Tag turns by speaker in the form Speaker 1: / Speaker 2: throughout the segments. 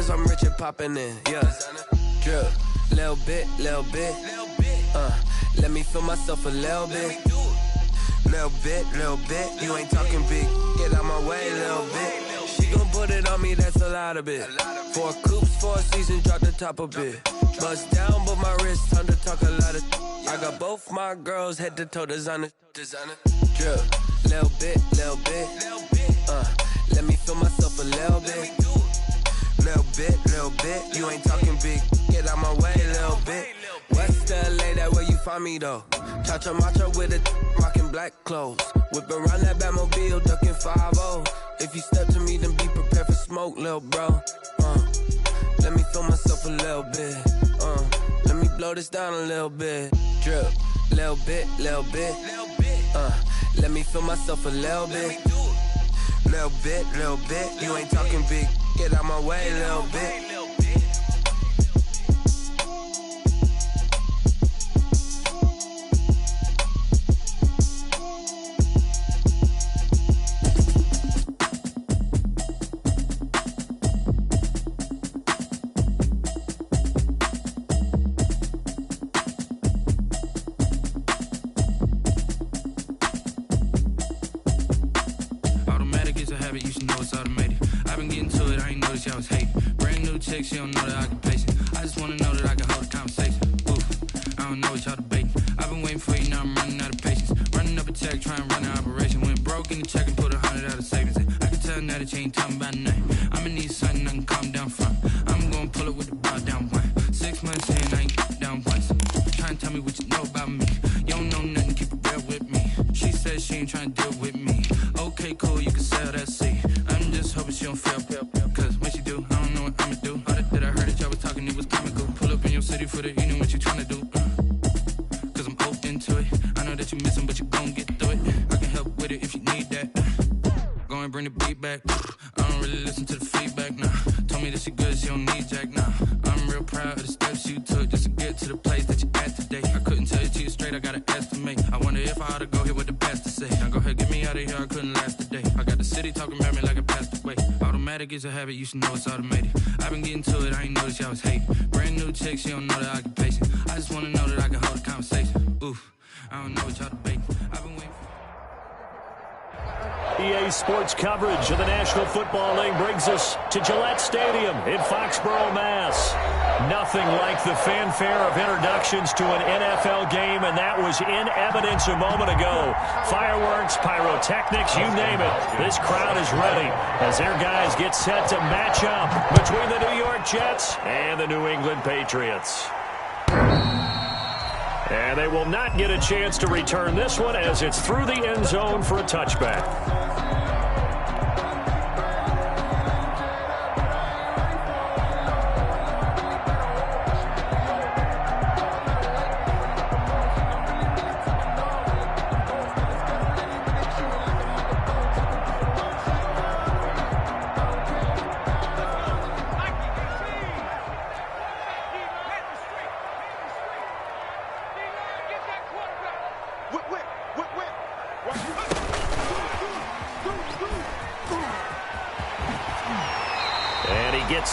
Speaker 1: cause I'm rich and poppin' in, yeah. Drip, little bit. Let me feel myself a little bit. Little bit. You ain't talking big. Get out my way, little bit. She gon' put it on me, that's a lot of bit. 4 coops, 4 seasons, drop the top a bit. Bust down, but my wrist, time to talk a lot of. I got both my girls head to toe designer. Drip, little bit. Let me feel myself a little bit. Little bit. You ain't talking big. Get out my way, little bit. West LA, that where you find me though. Cha-cha matcha with a rockin' black clothes. Whip around that Batmobile, ducking 5-0. If you step to me, then be prepared for smoke, little bro. Let me feel myself a little bit. Let me blow this down a little bit. Drip, little bit. Let me feel myself a little bit. Little bit. You ain't talking big. Get out my way, little bit.
Speaker 2: She don't know that I can pace it. I just wanna know that I can hold a conversation. Oof, I don't know what y'all debating. I've been waiting for you, now I'm running out of patience. Running up a check, trying to run an operation. Went broke in the check and put 100 out of savings. I can tell now that you ain't talking about nothing. I'ma need something I can calm down from. I'm gonna pull it with the bow down one. 6 months in, I ain't down once. Trying to tell me what you know about me. You don't know nothing, keep it real with me. She said she ain't trying to deal with me. Okay, cool, you can sell that seat. I'm just hoping she don't fail. Cause when she do, I don't know what I'ma do. That I heard that y'all was talking, it was comical. Pull up in your city for the evening, what you tryna do? Cause I'm open to it. I know that you missing, but you gon' get through it. I can help with it if you need that. Go and bring the beat back. I don't really listen to the feedback, nah. Told me that she good, she don't need Jack, nah. I'm real proud of the steps you took just to get to the place that you at today. I couldn't tell you to you straight, I gotta estimate. I wonder if I ought to go here with the best to say. Now go ahead, get me out of here, I couldn't last today. I got the city talking about me like I passed away. Automatic is a habit, you should know it's automated. I've been getting to it, I ain't noticed y'all was hating. Brand new chick, she don't know that I can pace it. I just wanna know that I can hold a conversation. Oof, I don't know what y'all debating. I've been waiting for...
Speaker 3: EA Sports coverage of the National Football League brings us to Gillette Stadium in Foxborough, Mass. Nothing like the fanfare of introductions to an NFL game, and that was in evidence a moment ago. Fireworks, pyrotechnics, you name it. This crowd is ready as their guys get set to match up between the New York Jets and the New England Patriots. And they will not get a chance to return this one as it's through the end zone for a touchback.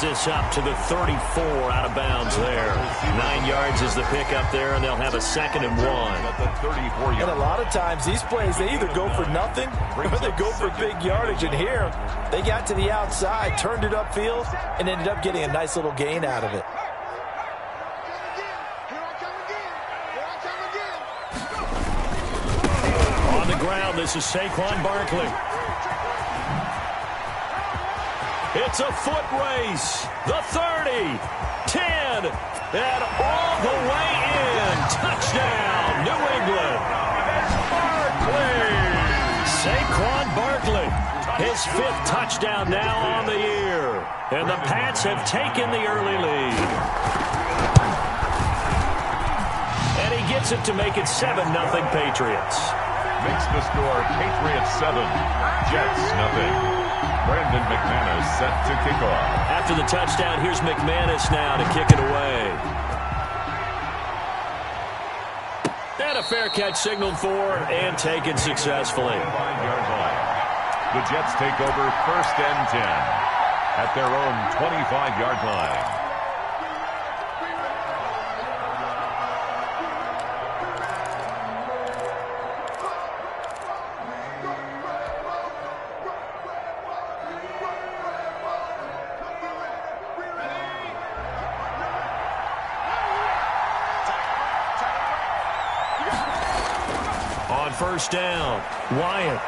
Speaker 3: This up to the 34 out of bounds there. 9 yards is the pickup there, and they'll have a 2nd and 1.
Speaker 4: And a lot of times these plays, they either go for nothing or they go for big yardage. And here, they got to the outside, turned it upfield, and ended up getting a nice little gain out of it.
Speaker 3: On the ground, this is Saquon Barkley. It's a foot race. The 30, 10, and all the way in. Touchdown, New England. Saquon Barkley, his 5th touchdown now on the year. And the Pats have taken the early lead. And he gets it to make it 7-0 Patriots.
Speaker 5: Makes the score Patriots 7, Jets 0. Brandon McManus set to kick off.
Speaker 3: After the touchdown, here's McManus now to kick it away. And a fair catch signaled for and taken successfully.
Speaker 5: 5-yard line. The Jets take over 1st and 10. at their own 25-yard line.
Speaker 3: On first down, Wyatt.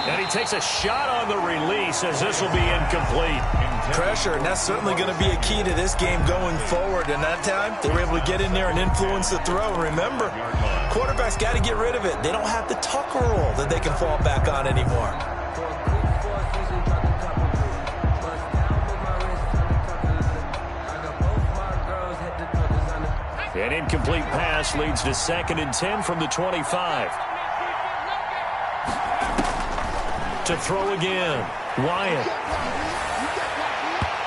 Speaker 3: And he takes a shot on the release as this will be incomplete.
Speaker 4: Pressure, and that's certainly going to be a key to this game going forward. And that time, they were able to get in there and influence the throw. And remember, quarterbacks got to get rid of it. They don't have the tucker roll that they can fall back on anymore.
Speaker 3: An incomplete pass leads to 2nd and 10 from the 25. To throw again, Wyatt.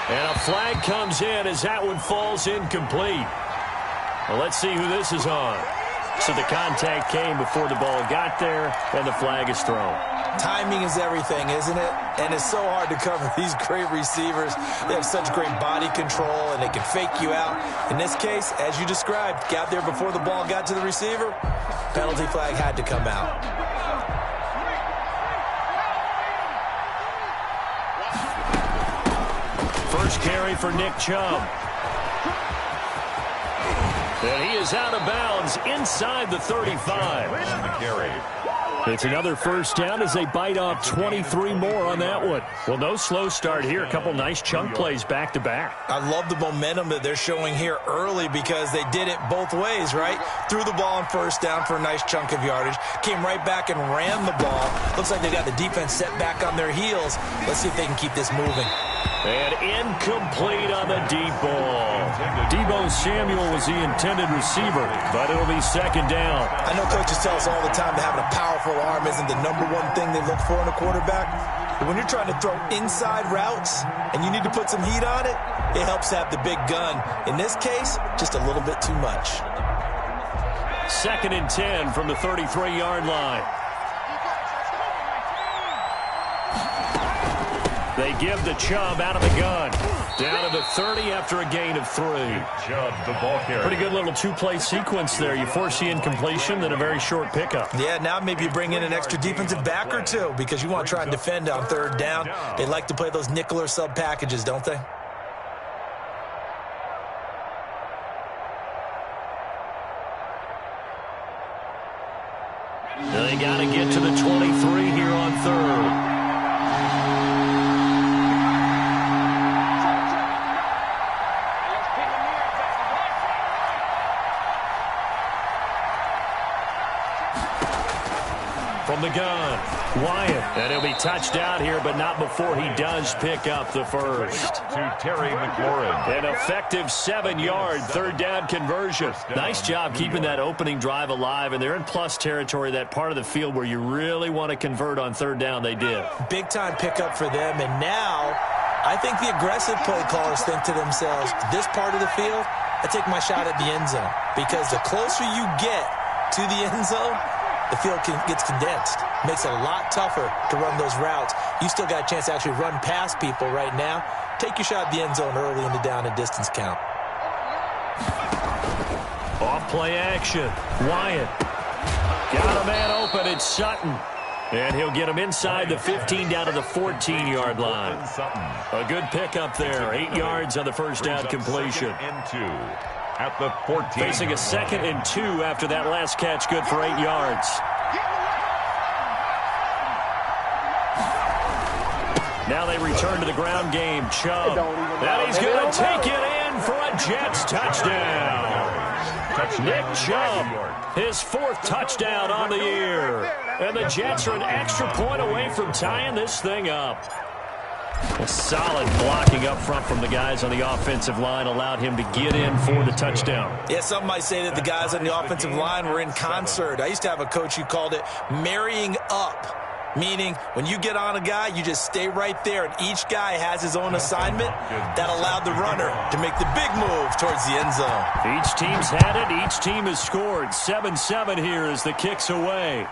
Speaker 3: And a flag comes in as that one falls incomplete. Well, let's see who this is on. So the contact came before the ball got there, and the flag is thrown.
Speaker 4: Timing is everything, isn't it? And it's so hard to cover these great receivers. They have such great body control, and they can fake you out. In this case, as you described, got there before the ball got to the receiver. Penalty flag had to come out.
Speaker 3: First carry for Nick Chubb. And he is out of bounds inside the 35. It's another first down as they bite off 23 more on that one. Well, no slow start here. A couple nice chunk plays back-to-back.
Speaker 4: I love the momentum that they're showing here early because they did it both ways, right? Threw the ball on first down for a nice chunk of yardage. Came right back and ran the ball. Looks like they got the defense set back on their heels. Let's see if they can keep this moving.
Speaker 3: And incomplete on the deep ball. Deebo Samuel was the intended receiver, but it'll be 2nd down.
Speaker 4: I know coaches tell us all the time that having a powerful arm isn't the #1 thing they look for in a quarterback. But when you're trying to throw inside routes and you need to put some heat on it, it helps have the big gun. In this case, just a little bit too much.
Speaker 3: 2nd and 10 from the 33-yard line. They give the Chubb out of the gun. Down to the 30 after a gain of 3.
Speaker 5: Chubb, the ball carrier.
Speaker 3: Pretty good little two-play sequence there. You force the incompletion, then a very short pickup.
Speaker 4: Yeah, now maybe you bring in an extra defensive back or two because you want to try and defend on 3rd down. They like to play those nickel or sub packages, don't they?
Speaker 3: They got to get to the 23 here on 3rd. From the gun, Wyatt. And he'll be touched out here, but not before he does pick up the first.
Speaker 5: To Terry McLaurin.
Speaker 3: An effective 7-yard 3rd down conversion. Nice job keeping that opening drive alive, and they're in plus territory, that part of the field where you really want to convert on 3rd down. They did.
Speaker 4: Big-time pickup for them, and now I think the aggressive play callers think to themselves, this part of the field, I take my shot at the end zone, because the closer you get to the end zone, the field gets condensed. Makes it a lot tougher to run those routes. You still got a chance to actually run past people right now. Take your shot at the end zone early in the down and distance count.
Speaker 3: Off play action. Wyatt. Got a man open. It's Sutton. And he'll get him inside the 15 down to the 14-yard line. A good pickup there. 8 yards on the first down completion.
Speaker 5: At the 14.
Speaker 3: Facing a 2nd and 2 after that last catch, good for 8 yards. Now they return to the ground game. Chubb. And he's going to take it in for a Jets touchdown. Nick Chubb, his 4th touchdown on the year. And the Jets are an extra point away from tying this thing up. A solid blocking up front from the guys on the offensive line allowed him to get in for the touchdown.
Speaker 4: Yeah, some might say that the guys on the offensive line were in concert. I used to have a coach who called it marrying up, meaning when you get on a guy, you just stay right there, and each guy has his own assignment. That allowed the runner to make the big move towards the end zone.
Speaker 3: Each team's had it. Each team has scored. 7-7 here as the kick's away.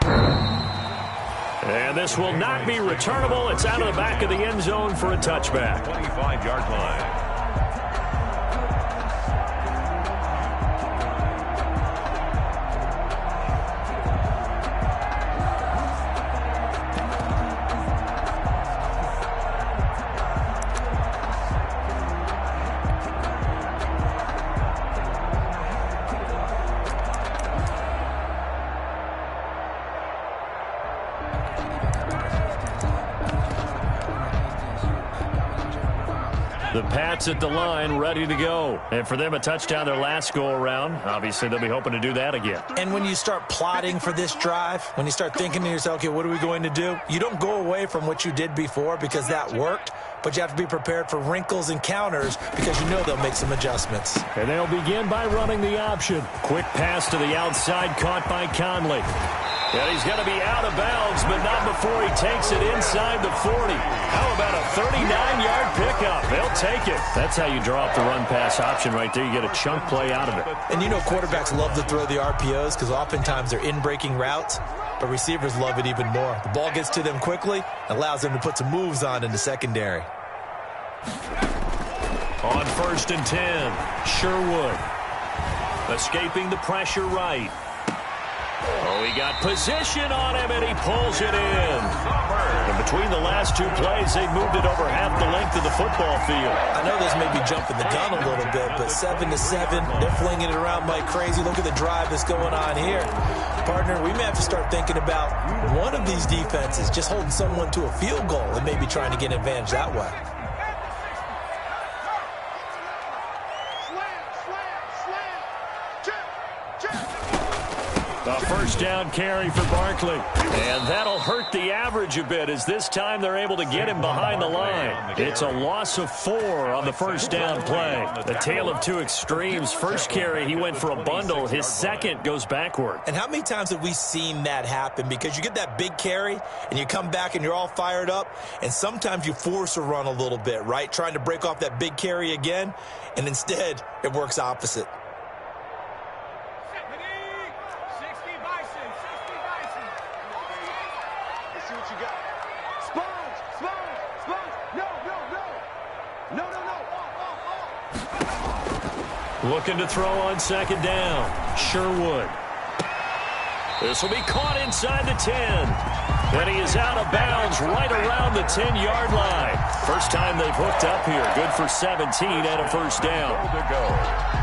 Speaker 3: And this will not be returnable. It's out of the back of the end zone for a touchback.
Speaker 5: 25-yard line.
Speaker 3: The Pats at the line, ready to go. And for them, a touchdown their last go-around. Obviously, they'll be hoping to do that again.
Speaker 4: And when you start plotting for this drive, when you start thinking to yourself, okay, what are we going to do? You don't go away from what you did before because that worked, but you have to be prepared for wrinkles and counters because you know they'll make some adjustments.
Speaker 3: And they'll begin by running the option. Quick pass to the outside, caught by Conley. And he's going to be out of bounds, but not before he takes it inside the 40. How about a 39-yard pickup? They'll take it. That's how you draw up the run-pass option right there. You get a chunk play out of it.
Speaker 4: And you know quarterbacks love to throw the RPOs because oftentimes they're in-breaking routes, but receivers love it even more. The ball gets to them quickly, allows them to put some moves on in the secondary.
Speaker 3: On 1st and 10, Sherwood. Escaping the pressure right. Oh, he got position on him, and he pulls it in. And between the last two plays, they moved it over half the length of the football field.
Speaker 4: I know this may be jumping the gun a little bit, but 7-7, they're flinging it around like crazy. Look at the drive that's going on here. Partner, we may have to start thinking about one of these defenses just holding someone to a field goal and maybe trying to get an advantage that way.
Speaker 3: A first down carry for Barkley. And that'll hurt the average a bit as this time they're able to get him behind the line. It's a loss of 4 on the first down play. The tale of two extremes. First carry, he went for a bundle. His second goes backward.
Speaker 4: And how many times have we seen that happen? Because you get that big carry, and you come back and you're all fired up, and sometimes you force a run a little bit, right? Trying to break off that big carry again, and instead it works opposite.
Speaker 3: Looking to throw on second down. Sherwood. This will be caught inside the 10. Then he is out of bounds right around the 10-yard line. First time they've hooked up here. Good for 17 and a first down.
Speaker 5: To go.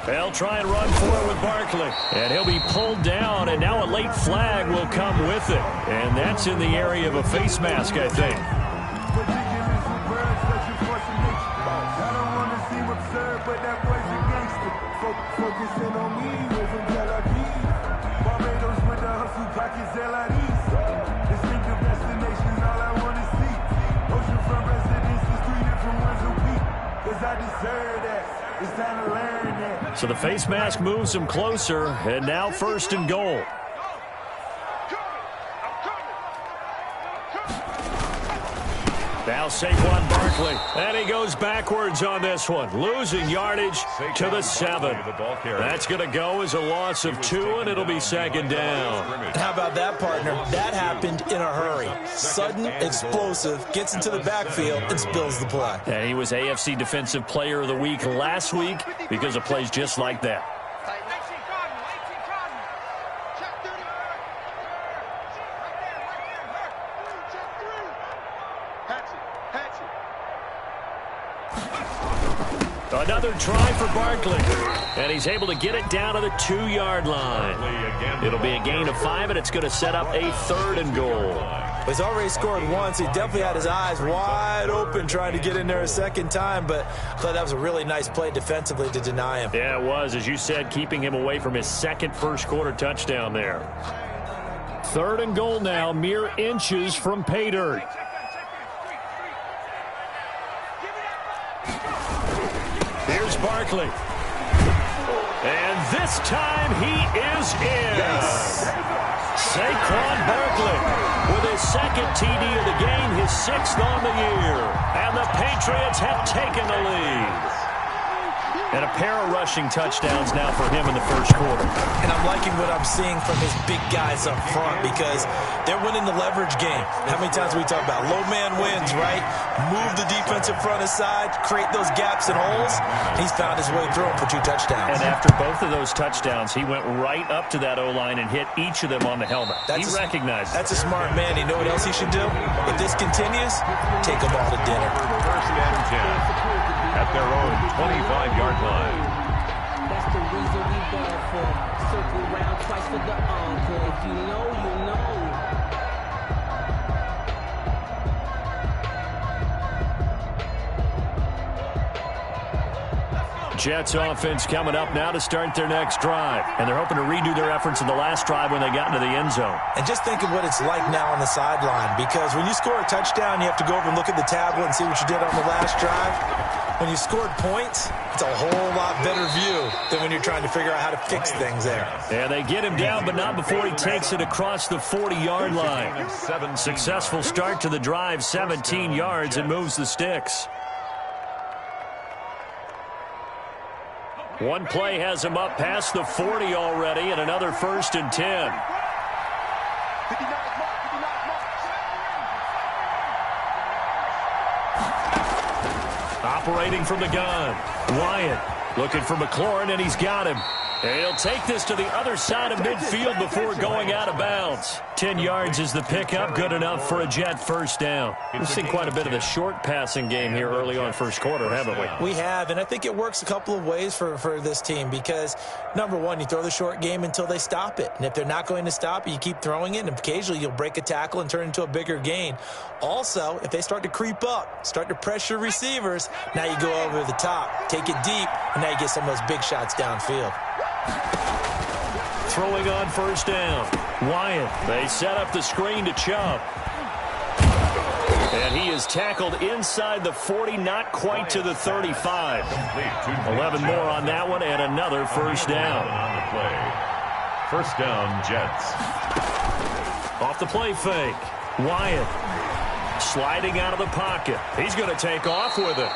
Speaker 3: They'll try and run for it with Barkley. And he'll be pulled down, and now a late flag will come with it. And that's in the area of a face mask, I think. So the face mask moves him closer, and now 1st and goal. Now Saquon Barkley, and he goes backwards on this one, losing yardage to the 7. That's going to go as a loss of 2, and it'll be second down.
Speaker 4: How about that, partner? That happened in a hurry. Sudden, explosive, gets into the backfield, and spills the play.
Speaker 3: And he was AFC Defensive Player of the Week last week because of plays just like that. Another try for Barkley, and he's able to get it down to the 2-yard line. It'll be a gain of 5, and it's going to set up a 3rd and goal.
Speaker 4: He's already scored once. He definitely had his eyes wide open trying to get in there a second time, but I thought that was a really nice play defensively to deny him.
Speaker 3: Yeah, it was, as you said, keeping him away from his second first-quarter touchdown there. 3rd and goal now, mere inches from pay dirt. Here's Barkley. And this time he is in. Yes. Saquon Barkley with his second TD of the game, his 6th on the year. And the Patriots have taken the lead. And a pair of rushing touchdowns now for him in the first quarter.
Speaker 4: And I'm liking what I'm seeing from his big guys up front because they're winning the leverage game. How many times we talk about low man wins, right? Move the defensive front aside, create those gaps and holes. He's found his way through them for 2 touchdowns.
Speaker 3: And after both of those touchdowns, he went right up to that O-line and hit each of them on the helmet. He recognized it.
Speaker 4: That's a smart man. You know what else he should do? If this continues, take them all to dinner.
Speaker 5: First and 10 at their own 25-yard line.
Speaker 6: That's the reason we ball for. Circle round twice for the encore. If you know, you know.
Speaker 3: Jets offense coming up now to start their next drive. And they're hoping to redo their efforts in the last drive when they got into the end zone.
Speaker 4: And just think of what it's like now on the sideline, because when you score a touchdown, you have to go over and look at the tablet and see what you did on the last drive. When you scored points, it's a whole lot better view than when you're trying to figure out how to fix things there.
Speaker 3: And they get him down, but not before he takes it across the 40-yard line. Successful start to the drive, 17 yards, and moves the sticks. One play has him up past the 40 already, and another 1st and 10. Operating from the gun, Wyatt looking for McLaurin, and he's got him. And he'll take this to the other side of midfield before going out of bounds. 10 yards is the pickup, good enough for a Jet first down. We've seen quite a bit of the short passing game here early on first quarter, haven't we?
Speaker 4: We have, and I think it works a couple of ways for this team because, number one, you throw the short game until they stop it. And if they're not going to stop it, you keep throwing it, and occasionally you'll break a tackle and turn it into a bigger gain. Also, if they start to creep up, start to pressure receivers, now you go over the top, take it deep, and now you get some of those big shots downfield.
Speaker 3: Throwing on first down, Wyatt. They set up the screen to Chubb. And he is tackled inside the 40, not quite to the 35. 11 more on that one, and another first down.
Speaker 5: On the play. First down, Jets.
Speaker 3: Off the play fake, Wyatt sliding out of the pocket. He's going to take off with it.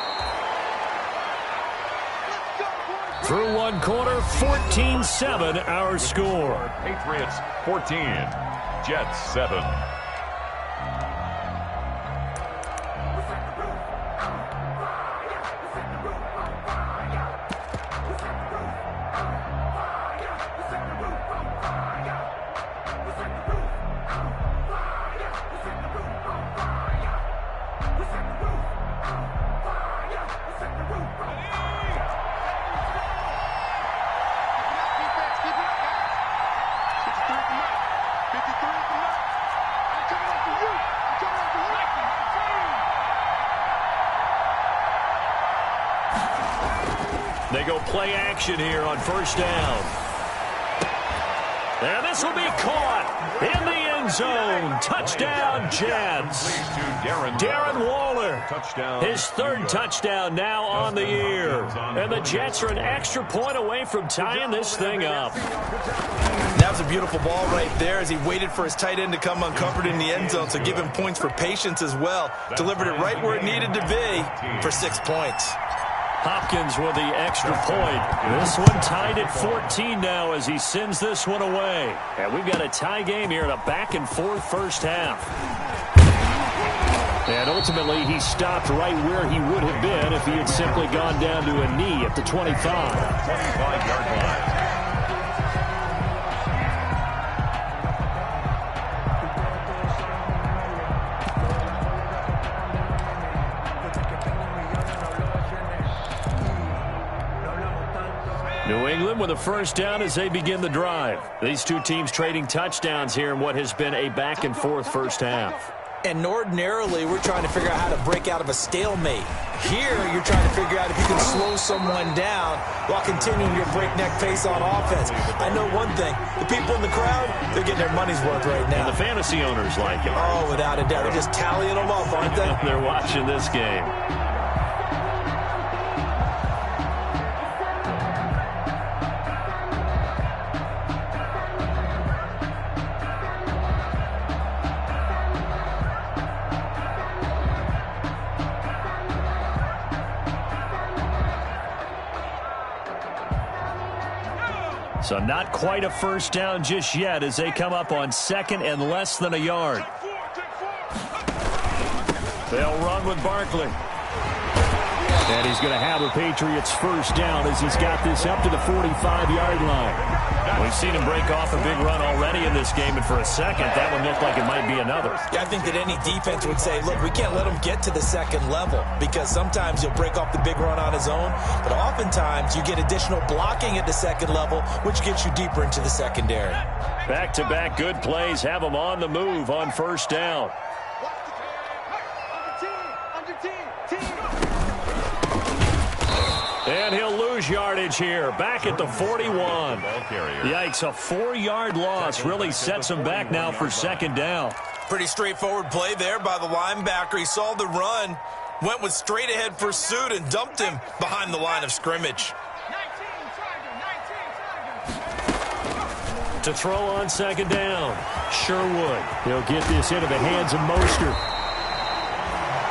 Speaker 3: Through one quarter, 14-7 our score.
Speaker 5: Patriots 14, Jets 7.
Speaker 3: They go play action here on first down. And this will be caught in the end zone. Touchdown, Jets. Darren Waller, his 3rd touchdown now on the year. And the Jets are an extra point away from tying this thing up.
Speaker 4: That was a beautiful ball right there as he waited for his tight end to come uncovered in the end zone, so give him points for patience as well. Delivered it right where it needed to be for 6 points.
Speaker 3: Hopkins with the extra point. This one tied at 14 now as he sends this one away. And we've got a tie game here in a back-and-forth first half. And ultimately, he stopped right where he would have been if he had simply gone down to a knee at the 25.
Speaker 5: 25-yard line.
Speaker 3: New England with a first down as they begin the drive. These two teams trading touchdowns here in what has been a back-and-forth first half.
Speaker 4: And ordinarily, we're trying to figure out how to break out of a stalemate. Here, you're trying to figure out if you can slow someone down while continuing your breakneck pace on offense. I know one thing. The people in the crowd, they're getting their money's worth right now.
Speaker 3: And the fantasy owners like it.
Speaker 4: Oh, without a doubt. They're just tallying them up, aren't they?
Speaker 3: They're watching this game. So not quite a first down just yet as they come up on second and less than a yard. They'll run with Barkley. And he's going to have a Patriots first down as he's got this up to the 45-yard line. We've seen him break off a big run already in this game, and for a second, that one looked like it might be another.
Speaker 4: Yeah, I think that any defense would say, look, we can't let him get to the second level because sometimes he'll break off the big run on his own, but oftentimes you get additional blocking at the second level, which gets you deeper into the secondary.
Speaker 3: Back-to-back good plays have him on the move on first down. And he'll lose yardage here. Back at the 41. Yikes, a 4-yard loss really sets him back now for second down.
Speaker 4: Pretty straightforward play there by the linebacker. He saw the run, went with straight-ahead pursuit, and dumped him behind the line of scrimmage.
Speaker 3: To throw on second down, Sherwood. He'll get this into the hands of Mostert.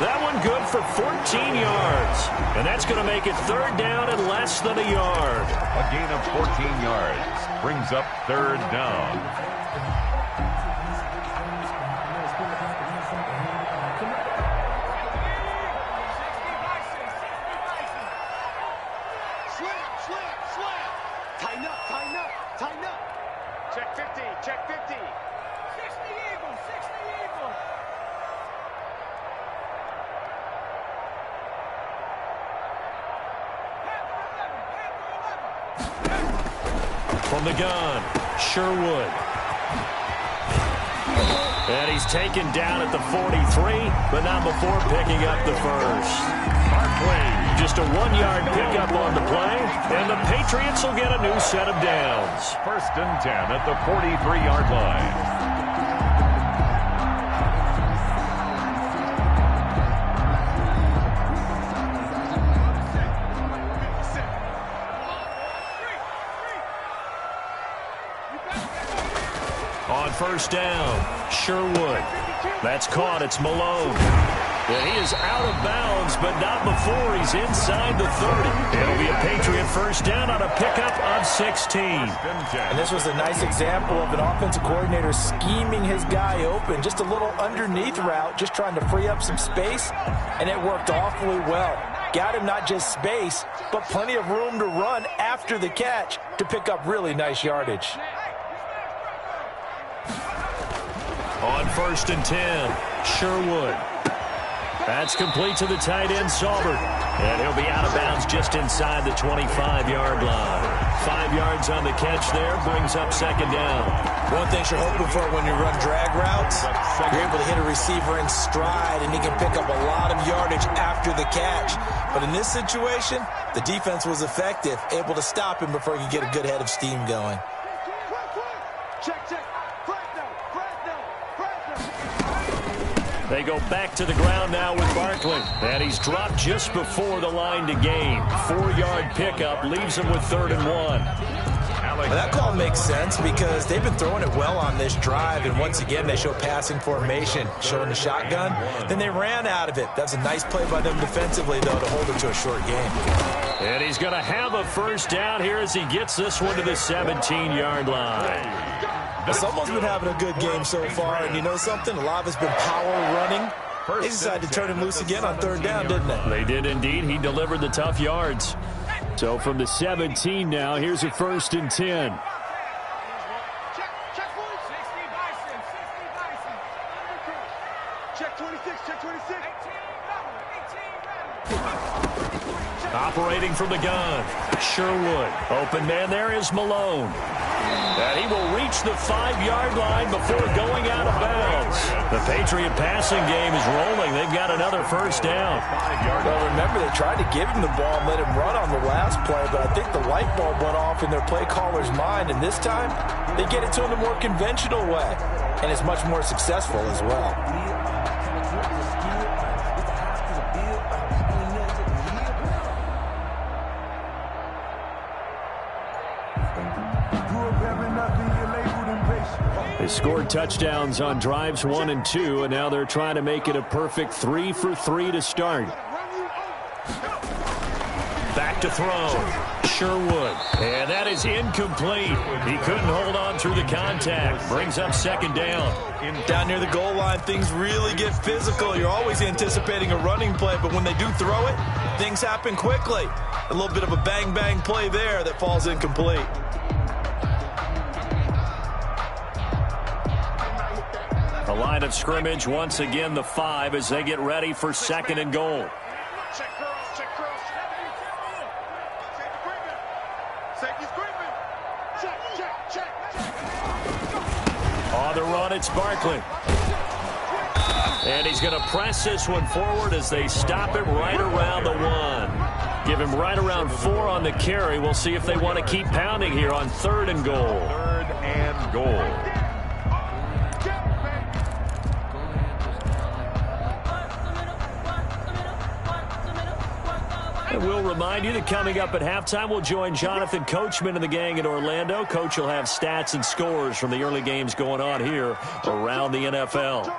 Speaker 3: That one good for 14 yards. And that's going to make it third down and less than a yard.
Speaker 5: A gain of 14 yards brings up third down.
Speaker 7: Slip. Tighten up. Check 50. 60 Eagles.
Speaker 3: From the gun, Sherwood. And he's taken down at the 43, but not before picking up the first. Barkley, just a 1-yard pickup on the play, and the Patriots will get a new set of downs.
Speaker 5: First and 10 at the 43-yard line.
Speaker 3: On first down, Sherwood. That's caught. It's Malone. And he is out of bounds, but not before he's inside the 30. It'll be a Patriot first down on a pickup of 16.
Speaker 4: And this was a nice example of an offensive coordinator scheming his guy open. Just a little underneath route, just trying to free up some space, and it worked awfully well. Got him not just space, but plenty of room to run after the catch to pick up really nice yardage.
Speaker 3: On first and 10, Sherwood. That's complete to the tight end, Saubert. And he'll be out of bounds just inside the 25-yard line. 5 yards on the catch there, brings up second down.
Speaker 4: One thing you're hoping for when you run drag routes, you're able to hit a receiver in stride, and he can pick up a lot of yardage after the catch. But in this situation, the defense was effective, able to stop him before he could get a good head of steam going.
Speaker 7: Check.
Speaker 3: They go back to the ground now with Barkley. And he's dropped just before the line to gain. 4-yard pickup leaves him with 3rd and 1.
Speaker 4: Well, that call makes sense because they've been throwing it well on this drive, and once again they show passing formation, showing the shotgun. Then they ran out of it. That's a nice play by them defensively, though, to hold it to a short game.
Speaker 3: And he's going to have a first down here as he gets this one to the 17-yard line.
Speaker 4: Someone's been having a good game so far, and you know something? A lot of it's been power running. They decided to turn him loose again on 3rd down, didn't they?
Speaker 3: They did indeed. He delivered the tough yards. So from the 17 now, here's a 1st and 10.
Speaker 7: Check 26.
Speaker 3: Operating from the gun, Sherwood. Open man there is Malone. And he will reach the 5-yard line before going out of bounds. The Patriot passing game is rolling. They've got another first down.
Speaker 4: Well, remember, they tried to give him the ball and let him run on the last play, but I think the light bulb went off in their play caller's mind, and this time they get it to him the more conventional way, and it's much more successful as well.
Speaker 3: They scored touchdowns on drives 1 and 2, and now they're trying to make it a perfect 3 for 3 to start. Back to throw. Sure would. And that is incomplete. He couldn't hold on through the contact. Brings up second down.
Speaker 4: Down near the goal line, things really get physical. You're always anticipating a running play, but when they do throw it, things happen quickly. A little bit of a bang-bang play there that falls incomplete.
Speaker 3: The line of scrimmage, once again, the 5 as they get ready for second and goal.
Speaker 7: Check girls, check girls. Safety's creeping. Check.
Speaker 3: On the run, it's Barkley. And he's going to press this one forward as they stop him right around the 1. Give him right around 4 on the carry. We'll see if they want to keep pounding here on third and goal.
Speaker 5: Third and goal.
Speaker 3: And we'll remind you that coming up at halftime, we'll join Jonathan Coachman and the gang in Orlando. Coach will have stats and scores from the early games going on here around the NFL.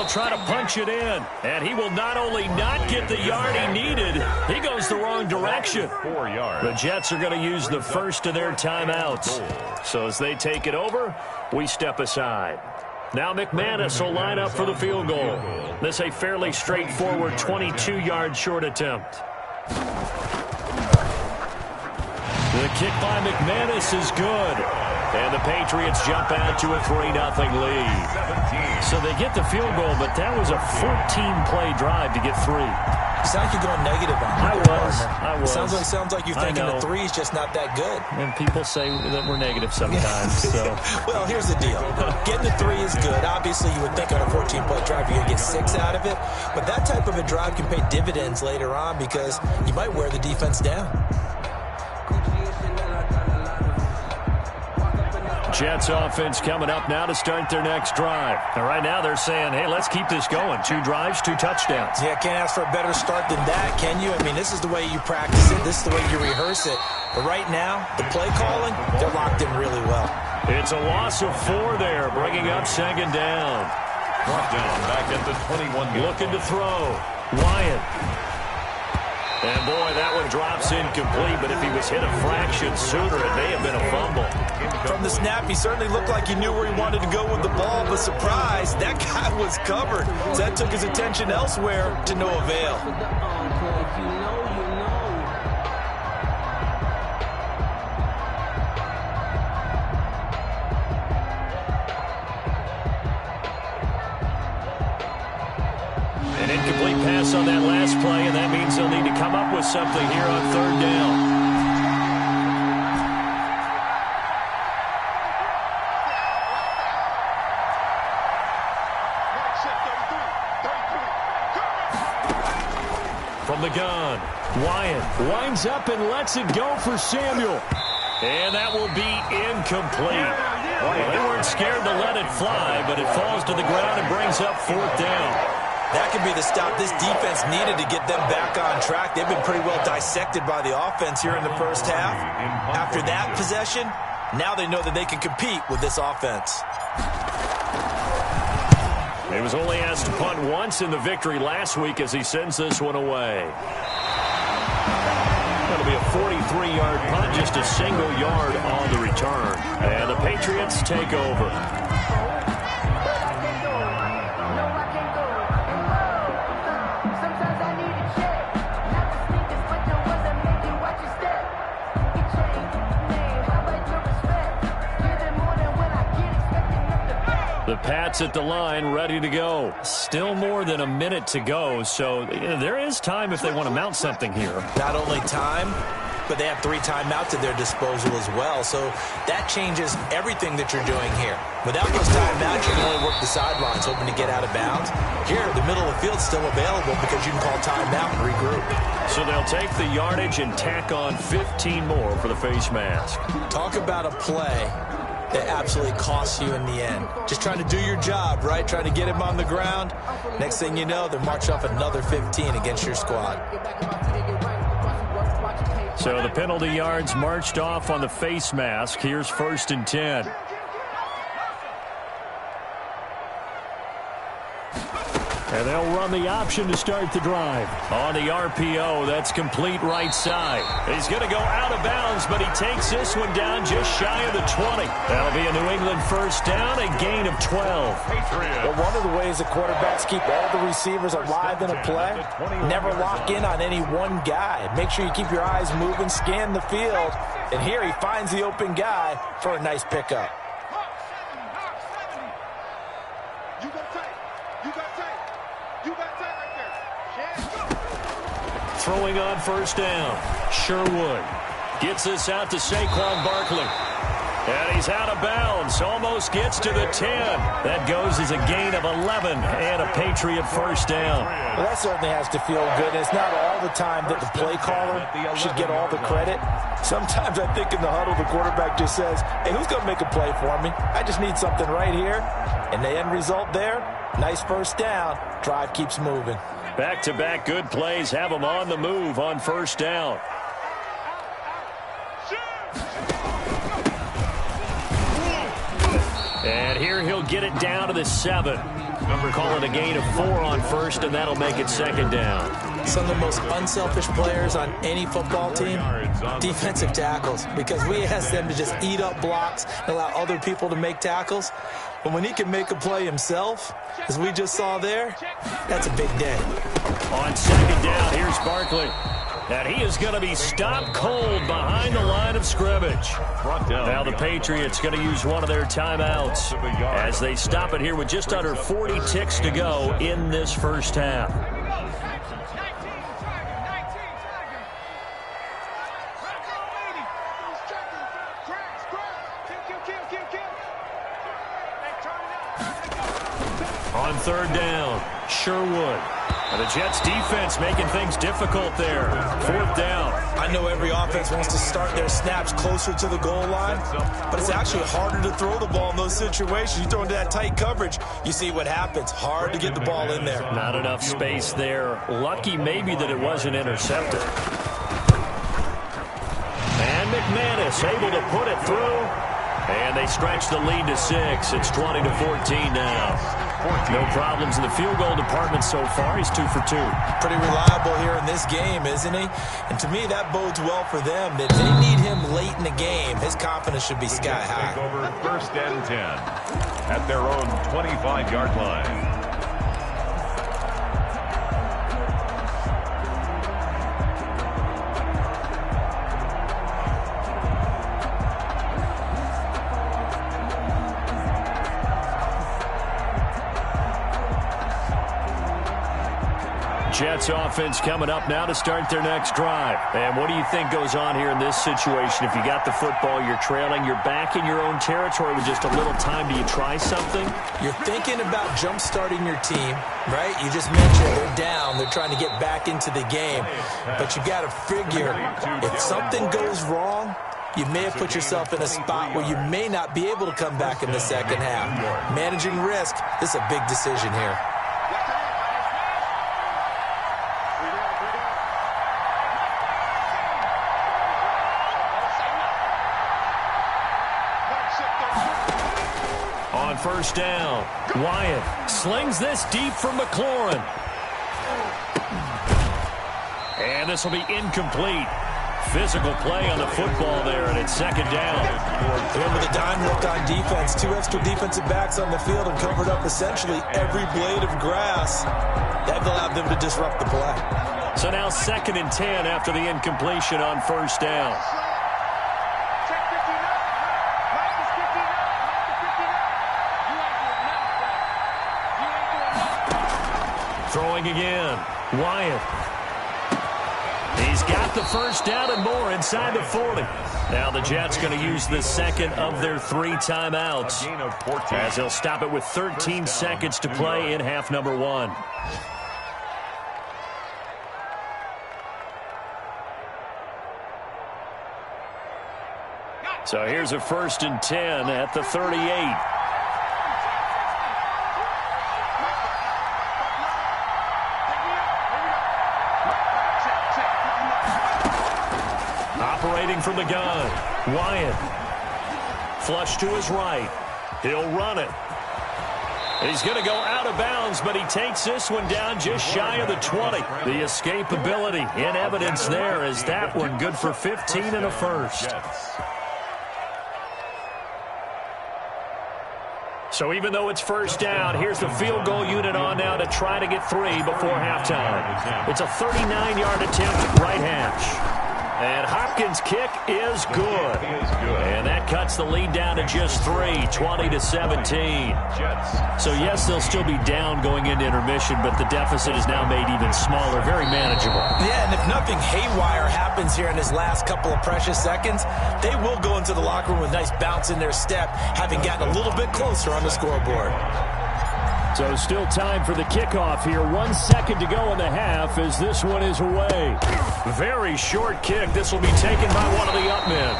Speaker 3: Try to punch it in, and he will not only not get the yard he needed, he goes the wrong direction.
Speaker 5: 4 yards.
Speaker 3: The Jets are going to use the first of their timeouts. So as they take it over, we step aside. Now McManus will line up for the field goal. This a fairly straightforward 22-yard short attempt. The kick by McManus is good. And the Patriots jump out to a 3-0 lead. So they get the field goal, but that was a 14-play drive to get 3.
Speaker 4: You sound like you're going negative on
Speaker 3: I
Speaker 4: it.
Speaker 3: was.
Speaker 4: Sounds like you're thinking the 3 is just not that good.
Speaker 3: And people say that we're negative sometimes. So.
Speaker 4: Well, here's the deal. Getting the 3 is good. Obviously, you would think on a 14-play drive you're going to get 6 out of it. But that type of a drive can pay dividends later on because you might wear the defense down.
Speaker 3: Jets offense coming up now to start their next drive. And right now they're saying, hey, let's keep this going. 2 drives, 2 touchdowns.
Speaker 4: Yeah, can't ask for a better start than that, can you? I mean, this is the way you practice it. This is the way you rehearse it. But right now, the play calling, they're locked in really well.
Speaker 3: It's a loss of 4 there, bringing up second down.
Speaker 5: Brought down back at the 21.
Speaker 3: Looking to throw. Wyatt. And, boy, that one drops incomplete, but if he was hit a fraction sooner, it may have been a fumble.
Speaker 4: From the snap, he certainly looked like he knew where he wanted to go with the ball, but surprise, that guy was covered. So that took his attention elsewhere to no avail.
Speaker 3: An incomplete pass on that last play, and that means they'll need to come up with something here on third down. From the gun, Wyatt winds up and lets it go for Samuel. And that will be incomplete. Well, they weren't scared to let it fly, but it falls to the ground and brings up 4th down.
Speaker 4: That could be the stop this defense needed to get them back on track. They've been pretty well dissected by the offense here in the first half. After that possession, now they know that they can compete with this offense.
Speaker 3: He was only asked to punt once in the victory last week as he sends this one away. That'll be a 43-yard punt, just a single yard on the return. And the Patriots take over. The Pats at the line, ready to go. Still more than a minute to go, so there is time if they want to mount something here.
Speaker 4: Not only time, but they have 3 timeouts at their disposal as well, so that changes everything that you're doing here. Without those timeouts, you can only work the sidelines, hoping to get out of bounds. Here, the middle of the field's still available because you can call timeout and regroup.
Speaker 3: So they'll take the yardage and tack on 15 more for the face mask.
Speaker 4: Talk about a play that absolutely costs you in the end. Just trying to do your job, right? Trying to get him on the ground. Next thing you know, they're marching off another 15 against your squad.
Speaker 3: So the penalty yards marched off on the face mask. Here's 1st and 10. And they'll run the option to start the drive. On the RPO, that's complete right side. He's going to go out of bounds, but he takes this one down just shy of the 20. That'll be a New England first down, a gain of 12.
Speaker 4: Well, one of the ways the quarterbacks keep all the receivers alive in a play, never lock in on any one guy. Make sure you keep your eyes moving, scan the field, and here he finds the open guy for a nice pickup.
Speaker 3: Throwing on first down. Sherwood gets this out to Saquon Barkley. And he's out of bounds. Almost gets to the 10. That goes as a gain of 11 and a Patriot first down.
Speaker 4: Well, that certainly has to feel good. And it's not all the time that the play caller should get all the credit. Sometimes I think in the huddle the quarterback just says, hey, who's going to make a play for me? I just need something right here. And the end result there, nice first down. Drive keeps moving.
Speaker 3: Back-to-back good plays have him on the move on first down. And here he'll get it down to the 7. Call it a gain of 4 on first, and that'll make it second down.
Speaker 4: Some of the most unselfish players on any football team, defensive tackles, because we ask them to just eat up blocks and allow other people to make tackles. But when he can make a play himself, as we just saw there, that's a big day.
Speaker 3: On second down, here's Barkley. And he is going to be stopped cold behind the line of scrimmage. Now the Patriots going to use one of their timeouts as they stop it here with just under 40 ticks to go in this first half. On third down, Sherwood. And the Jets defense making things difficult there. Fourth down.
Speaker 4: I know every offense wants to start their snaps closer to the goal line, but it's actually harder to throw the ball in those situations. You throw into that tight coverage, you see what happens. Hard to get the ball in there.
Speaker 3: Not enough space there. Lucky maybe that it wasn't intercepted. And McManus able to put it through. And they stretch the lead to 6. It's 20-14 now. No problems in the field goal department so far. He's 2 for 2.
Speaker 4: Pretty reliable here in this game, isn't he? And to me, that bodes well for them. If they need him late in the game, his confidence should be sky high.
Speaker 5: Over 1st and 10 at their own 25-yard line.
Speaker 3: Jets offense coming up now to start their next drive. And what do you think goes on here in this situation? If you got the football, you're trailing, you're back in your own territory with just a little time. Do you try something?
Speaker 4: You're thinking about jump-starting your team, right? You just mentioned they're down. They're trying to get back into the game. But you got to figure, if something goes wrong, you may have put yourself in a spot where you may not be able to come back in the second half. Managing risk, this is a big decision here.
Speaker 3: On first down, Wyatt slings this deep from McLaurin. And this will be incomplete. Physical play on the football there, and it's second down.
Speaker 4: Remember the dime look on defense. 2 extra defensive backs on the field and covered up essentially every blade of grass. That allowed them to disrupt the play.
Speaker 3: So now 2nd and 10 after the incompletion on first down. Throwing again, Wyatt. He's got the first down and more inside the 40. Now the Jets going to use the second of their 3 timeouts as they'll stop it with 13 seconds to play in half number 1. So here's a 1st and 10 at the 38. Operating from the gun, Wyatt. Flush to his right. He'll run it. He's going to go out of bounds, but he takes this one down just shy of the 20. The escapability in evidence there as that one good for 15 and a first. So even though it's 1st down, here's the field goal unit on now to try to get 3 before halftime. It's a 39-yard attempt, right hash. And Hopkins' kick is good. And that cuts the lead down to just 3, 20-17. So, yes, they'll still be down going into intermission, but the deficit is now made even smaller, very manageable.
Speaker 4: Yeah, and if nothing haywire happens here in his last couple of precious seconds, they will go into the locker room with a nice bounce in their step, having gotten a little bit closer on the scoreboard.
Speaker 3: So still time for the kickoff here. 1 second to go in the half as this one is away. Very short kick. This will be taken by one of the up men.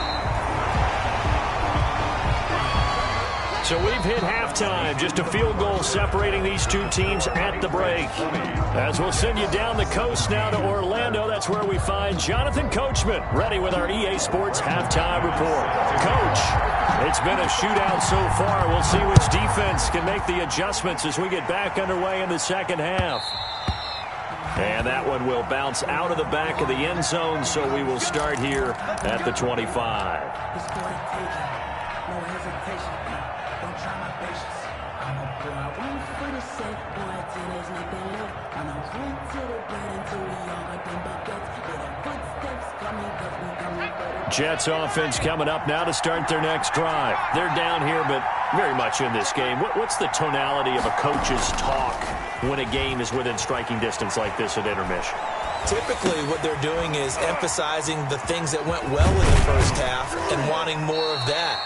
Speaker 3: So we've hit halftime. Just a field goal separating these two teams at the break. As we'll send you down the coast now to Orlando. That's where we find Jonathan Coachman ready with our EA Sports halftime report. Coach, it's been a shootout so far. We'll see which defense can make the adjustments as we get back underway in the second half. And that one will bounce out of the back of the end zone, so we will start here at the 25. Jets offense coming up now to start their next drive. They're down here, but very much in this game. What's the tonality of a coach's talk when a game is within striking distance like this at intermission?
Speaker 4: Typically, what they're doing is emphasizing the things that went well in the first half and wanting more of that.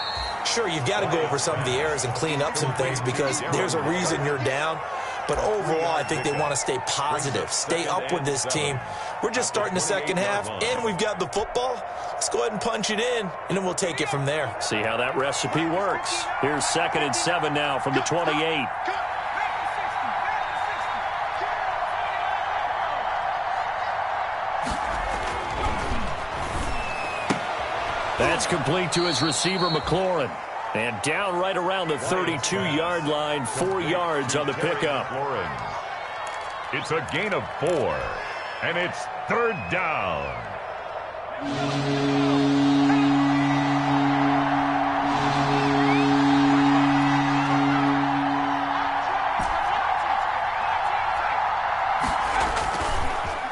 Speaker 4: Sure, you've got to go over some of the errors and clean up some things because there's a reason you're down. But overall, I think they want to stay positive, stay up with this team. We're just starting the second half, and we've got the football. Let's go ahead and punch it in, and then we'll take it from there.
Speaker 3: See how that recipe works. Here's 2nd and 7 now from the 28. That's complete to his receiver, McLaurin. And down right around the 32-yard line, 4 yards on the pickup.
Speaker 5: It's a gain of 4, and it's 3rd down.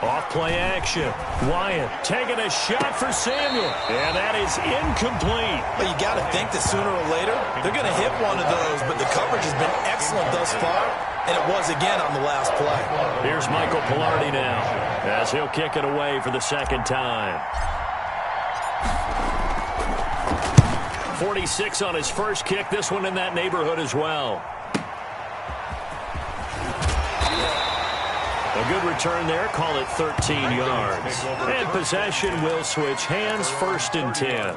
Speaker 3: Off-play action. Wyatt taking a shot for Samuel. And that is incomplete.
Speaker 4: But you got to think that sooner or later, they're going to hit one of those. But the coverage has been excellent thus far. And it was again on the last play.
Speaker 3: Here's Michael Pilardi now as he'll kick it away for the second time. 46 on his first kick. This one in that neighborhood as well. A good return there. Call it 13 yards. And possession will switch hands. 1st and 10.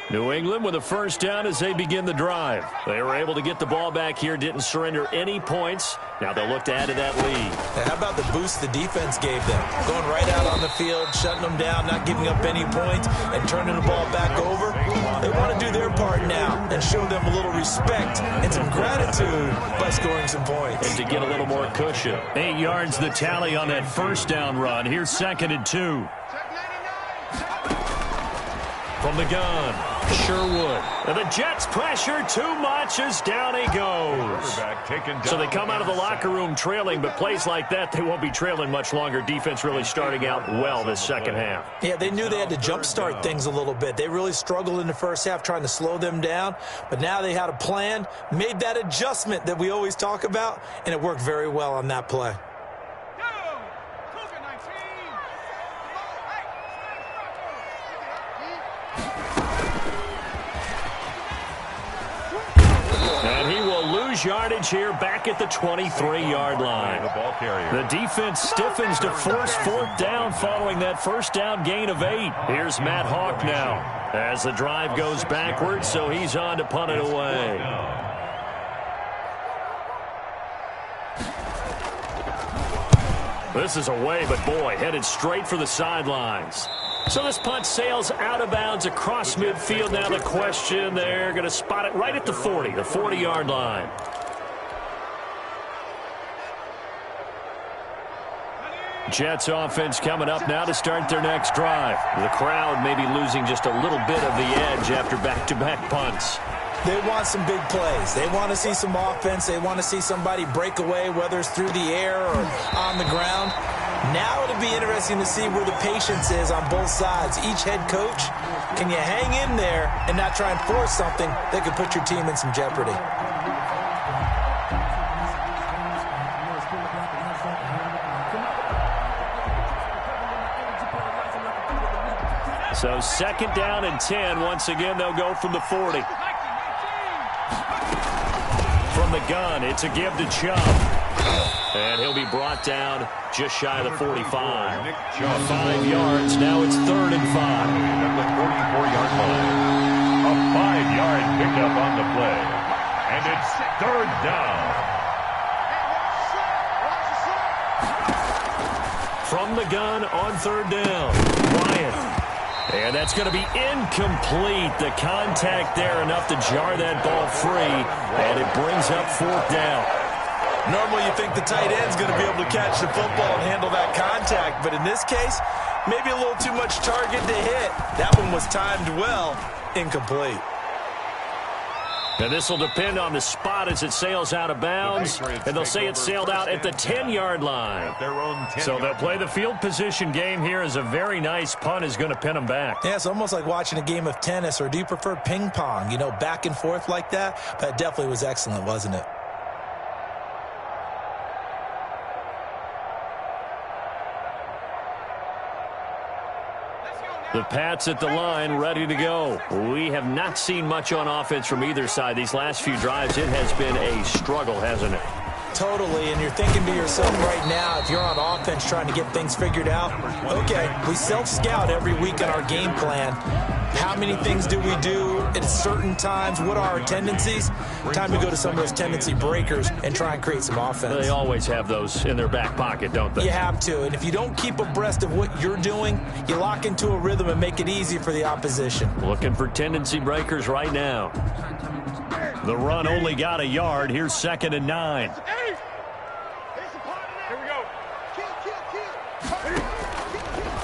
Speaker 3: New England with a 1st down as they begin the drive. They were able to get the ball back here, didn't surrender any points. Now they'll look to add to that lead.
Speaker 4: Now, how about the boost the defense gave them? Going right out on the field, shutting them down, not giving up any points, and turning the ball back over. They want to do their part now and show them a little respect and some gratitude by scoring some points.
Speaker 3: And to get a little more cushion. 8 yards the tally on that 1st down run. Here's 2nd and 2. From the gun, Sherwood. And the Jets pressure too much as down he goes. So they come out of the locker room trailing, but plays like that, they won't be trailing much longer. Defense really starting out well this second half.
Speaker 4: Yeah, they knew they had to jumpstart things a little bit. They really struggled in the first half trying to slow them down, but now they had a plan, made that adjustment that we always talk about, and it worked very well on that play.
Speaker 3: lose yardage here back at the 23-yard line. The defense stiffens to force fourth down following that first down gain of 8. Here's Matt Hawk now as the drive goes backwards, so he's on to punt it away. This is away, but boy, headed straight for the sidelines. So this punt sails out of bounds across midfield. Now the question, they're going to spot it right at the 40, the 40-yard line. Jets offense coming up now to start their next drive. The crowd may be losing just a little bit of the edge after back-to-back punts.
Speaker 4: They want some big plays. They want to see some offense. They want to see somebody break away, whether it's through the air or on the ground. Now it'll be interesting to see where the patience is on both sides. Each head coach, can you hang in there and not try and force something that could put your team in some jeopardy?
Speaker 3: So 2nd down and 10. Once again, they'll go from the 40. From the gun, it's a give to Chubb. And he'll be brought down just shy of the 45. 5 yards. Now it's 3rd and 5.
Speaker 5: At the 44-yard line. A 5-yard pickup on the play. And it's 3rd down.
Speaker 3: From the gun on 3rd down. Bryant. And that's going to be incomplete. The contact there enough to jar that ball free. And it brings up 4th down.
Speaker 4: Normally you think the tight end's going to be able to catch the football and handle that contact. But in this case, maybe a little too much target to hit. That one was timed well. Incomplete.
Speaker 3: And this will depend on the spot as it sails out of bounds. And they'll say it sailed out at the 10-yard line. So they'll play the field position game here as a very nice punt is going to pin them back.
Speaker 4: Yeah, it's almost like watching a game of tennis, or do you prefer ping pong? You know, back and forth like that? That definitely was excellent, wasn't it?
Speaker 3: The Pats at the line, ready to go. We have not seen much on offense from either side. These last few drives, it has been a struggle, hasn't it?
Speaker 4: Totally, and you're thinking to yourself right now, if you're on offense trying to get things figured out, okay, we self-scout every week in our game plan. How many things do we do at certain times? What are our tendencies? Time to go to some of those tendency breakers and try and create some offense.
Speaker 3: They always have those in their back pocket, don't they?
Speaker 4: You have to, and if you don't keep abreast of what you're doing, you lock into a rhythm and make it easy for the opposition.
Speaker 3: Looking for tendency breakers right now. The run only got a yard. Here's 2nd and 9.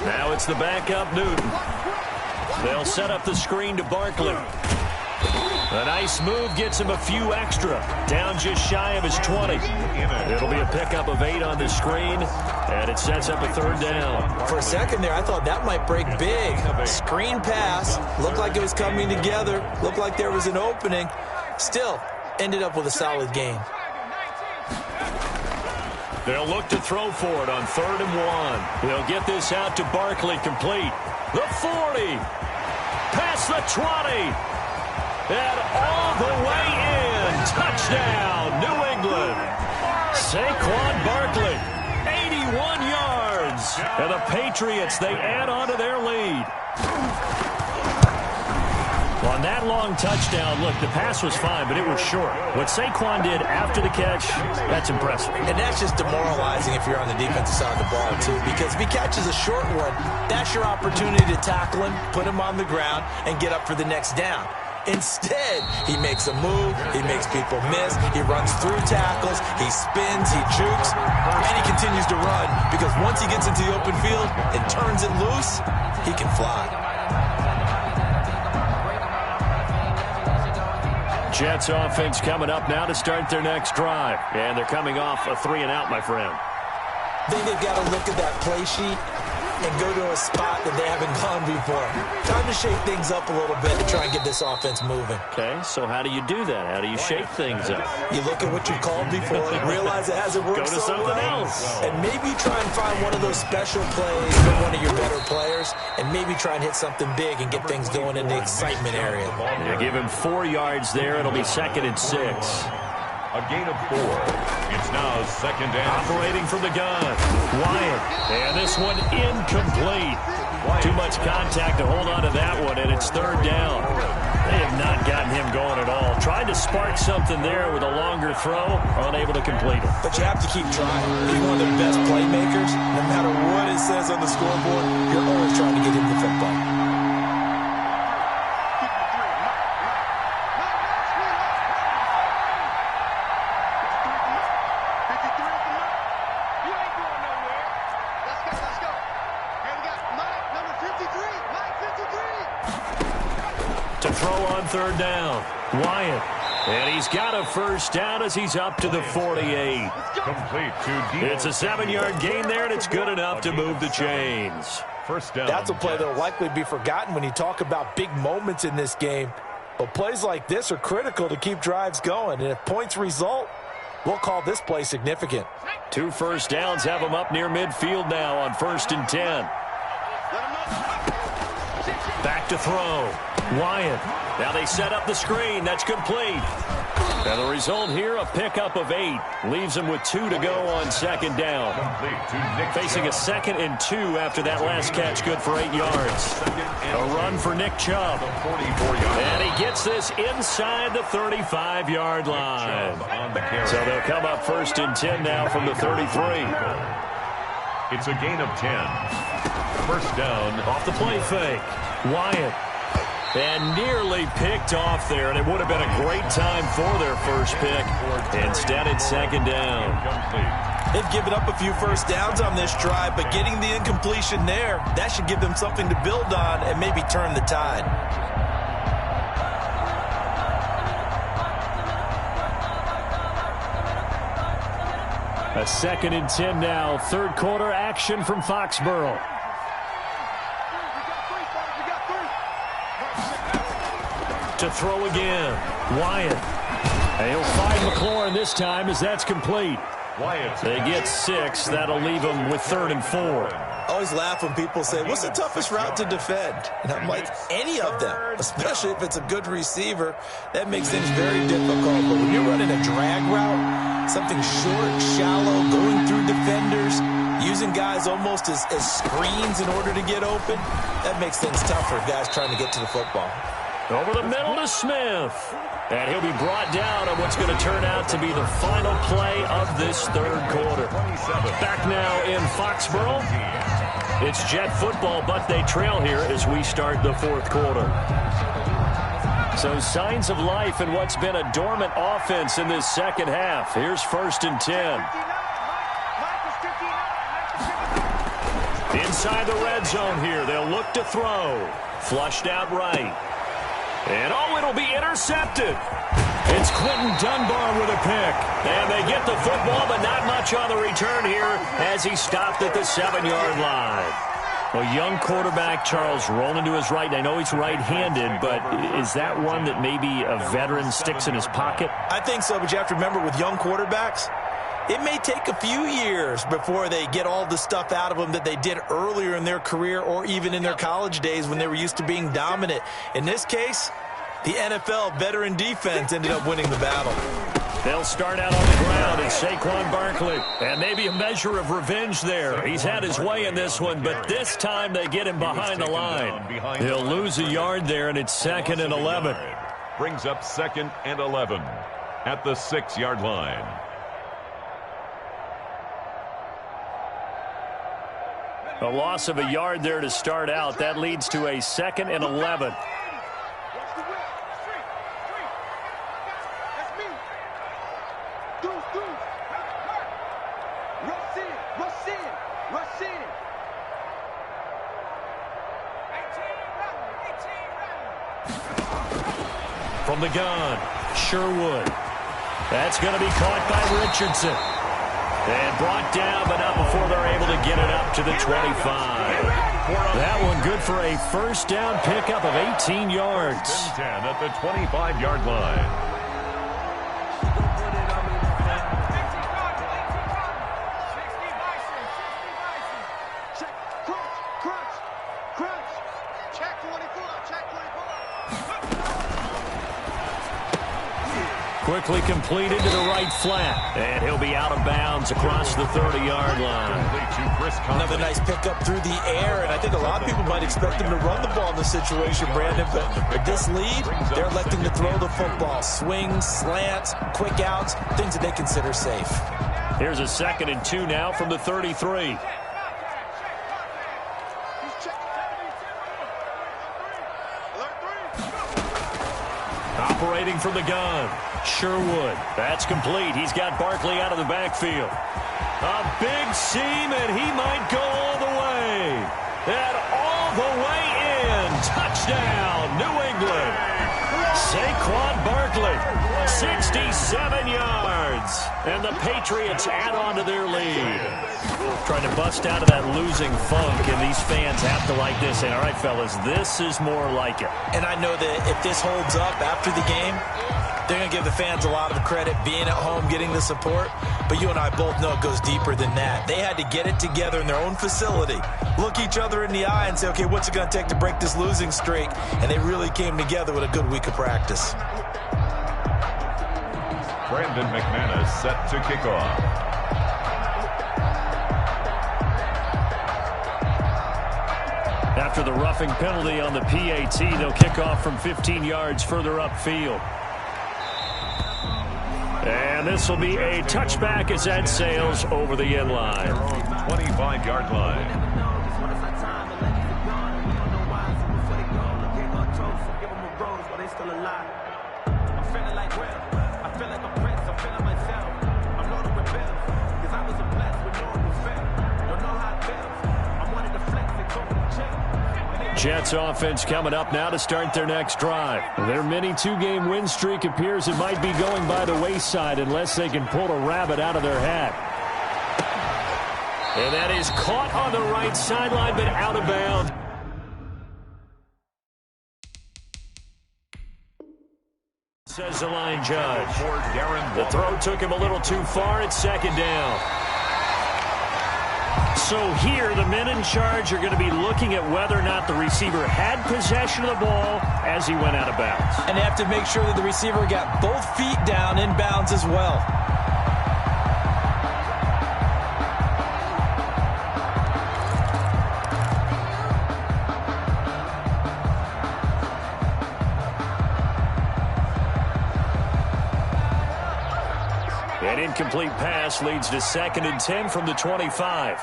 Speaker 3: Now it's the backup Newton. They'll set up the screen to Barkley. A nice move gets him a few extra. Down just shy of his 20. It'll be a pickup of 8 on the screen, and it sets up a 3rd down.
Speaker 4: For a second there, I thought that might break big. Screen pass. Looked like it was coming together. Looked like there was an opening. Still, ended up with a solid gain.
Speaker 3: They'll look to throw for it on 3rd and 1. They'll get this out to Barkley, complete. The 40. Past the 20. And all the way in. Touchdown, New England. Saquon Barkley, 81 yards. And the Patriots, they add on to their lead. On that long touchdown, look, the pass was fine, but it was short. What Saquon did after the catch, that's impressive.
Speaker 4: And that's just demoralizing if you're on the defensive side of the ball, too, because if he catches a short one, that's your opportunity to tackle him, put him on the ground, and get up for the next down. Instead, he makes a move, he makes people miss, he runs through tackles, he spins, he jukes, and he continues to run, because once he gets into the open field and turns it loose, he can fly.
Speaker 3: Jets offense coming up now to start their next drive. And they're coming off a 3-and-out, my friend.
Speaker 4: I think they've got to look at that play sheet and go to a spot that they haven't gone before. Time to shake things up a little bit to try and get this offense moving.
Speaker 3: Okay, so how do you do that? How do you shake things up?
Speaker 4: You look at what you've called before, realize it hasn't worked
Speaker 3: Go to
Speaker 4: so
Speaker 3: something
Speaker 4: well,
Speaker 3: else.
Speaker 4: and maybe try and find one of those special plays from one of your better players, and maybe try and hit something big and get things going in the excitement area.
Speaker 3: You give him 4 yards there. It'll be 2nd and 6.
Speaker 5: A gain of 4. It's now second and
Speaker 3: operating from the gun. Wyatt. And this one incomplete. Too much contact to hold on to that one, and it's third down. They have not gotten him going at all. Tried to spark something there with a longer throw, unable to complete it.
Speaker 4: But you have to keep trying. He's one of the best playmakers. No matter what it says on the scoreboard, you're always trying to get him the football.
Speaker 3: Third down. Wyatt. And he's got a first down as he's up to the 48.
Speaker 5: Complete to
Speaker 3: It's a 7-yard gain there, and it's good enough to move the chains.
Speaker 5: First down.
Speaker 4: That's a play that will likely be forgotten when you talk about big moments in this game. But plays like this are critical to keep drives going. And if points result, we'll call this play significant.
Speaker 3: 2 first downs have him up near midfield now on 1st and 10. Back to throw. Wyatt. Now they set up the screen. That's complete. And the result here, a pickup of 8. Leaves him with 2 to go on second down. Facing a 2nd and 2 after that last catch, good for 8 yards. A run for Nick Chubb. And he gets this inside the 35-yard line. So they'll come up 1st and 10 now from the 33.
Speaker 5: It's a gain of 10. First down.
Speaker 3: Off the play fake. Wyatt. And nearly picked off there, and it would have been a great time for their first pick. Instead, it's second down.
Speaker 4: They've given up a few first downs on this drive, but getting the incompletion there, that should give them something to build on and maybe turn the tide.
Speaker 3: A 2nd and 10 now. Third quarter action from Foxborough. To throw again. Wyatt. And he'll find McLaurin this time as that's complete. They get 6. That'll leave them with 3rd and 4.
Speaker 4: I always laugh when people say, what's the toughest route to defend? And I'm like, any of them, especially if it's a good receiver. That makes things very difficult. But when you're running a drag route, something short, shallow, going through defenders, using guys almost as screens in order to get open, that makes things tough for guys trying to get to the football.
Speaker 3: Over the middle to Smith. And he'll be brought down on what's going to turn out to be the final play of this third quarter. Back now in Foxborough. It's Jet football, but they trail here as we start the fourth quarter. So signs of life in what's been a dormant offense in this second half. Here's 1st and 10. Inside the red zone here. They'll look to throw. Flushed out right. And it'll be intercepted. It's Quentin Dunbar with a pick. And they get the football, but not much on the return here as he stopped at the 7-yard line. A young quarterback, Charles, rolling to his right. I know he's right-handed, but is that one that maybe a veteran sticks in his pocket?
Speaker 4: I think so, but you have to remember with young quarterbacks, it may take a few years before they get all the stuff out of them that they did earlier in their career or even in their college days when they were used to being dominant. In this case, the NFL veteran defense ended up winning the battle.
Speaker 3: They'll start out on the ground in Saquon Barkley. And maybe a measure of revenge there. He's had his way in this one, but this time they get him behind the line. He'll lose a yard there, and it's 2nd and 11.
Speaker 5: Brings up 2nd and 11 at the 6-yard line.
Speaker 3: A loss of a yard there to start out. That leads to a 2nd and 11. From the gun, Sherwood. That's going to be caught by Richardson. And brought down, but not before they're able to get it up to the 25. That one good for a first down pickup of 18 yards.
Speaker 5: 10 at the 25-yard line.
Speaker 3: Quickly completed to the right flat. And he'll be out of bounds across the 30-yard line.
Speaker 4: Another nice pickup through the air, and I think a lot of people might expect him to run the ball in this situation, Brandon, but with this lead, they're electing to throw the football. Swings, slants, quick outs, things that they consider safe.
Speaker 3: Here's a 2nd and 2 now from the 33. Operating from the gun, Sherwood. That's complete. He's got Barkley out of the backfield. A big seam, and he might go all the way. And all the way in. Touchdown, New England. Saquon Barkley, 67 yards. And the Patriots add on to their lead. Trying to bust out of that losing funk, and these fans have to like this. And all right, fellas, this is more like it.
Speaker 4: And I know that if this holds up after the game, they're going to give the fans a lot of credit, being at home, getting the support. But you and I both know it goes deeper than that. They had to get it together in their own facility, look each other in the eye and say, okay, what's it going to take to break this losing streak? And they really came together with a good week of practice.
Speaker 5: Brandon McManus set to kick off.
Speaker 3: After the roughing penalty on the PAT, they'll kick off from 15 yards further upfield. And this will be a touchback as that sails over the end line.
Speaker 5: 25-yard line.
Speaker 3: Jets offense coming up now to start their next drive. Their mini two-game win streak appears it might be going by the wayside unless they can pull a rabbit out of their hat. And that is caught on the right sideline, but out of bounds. Says the line judge. The throw took him a little too far. It's 2nd down. So here, the men in charge are going to be looking at whether or not the receiver had possession of the ball as he went out of bounds.
Speaker 4: And they have to make sure that the receiver got both feet down in bounds as well.
Speaker 3: An incomplete pass leads to 2nd and 10 from the 25.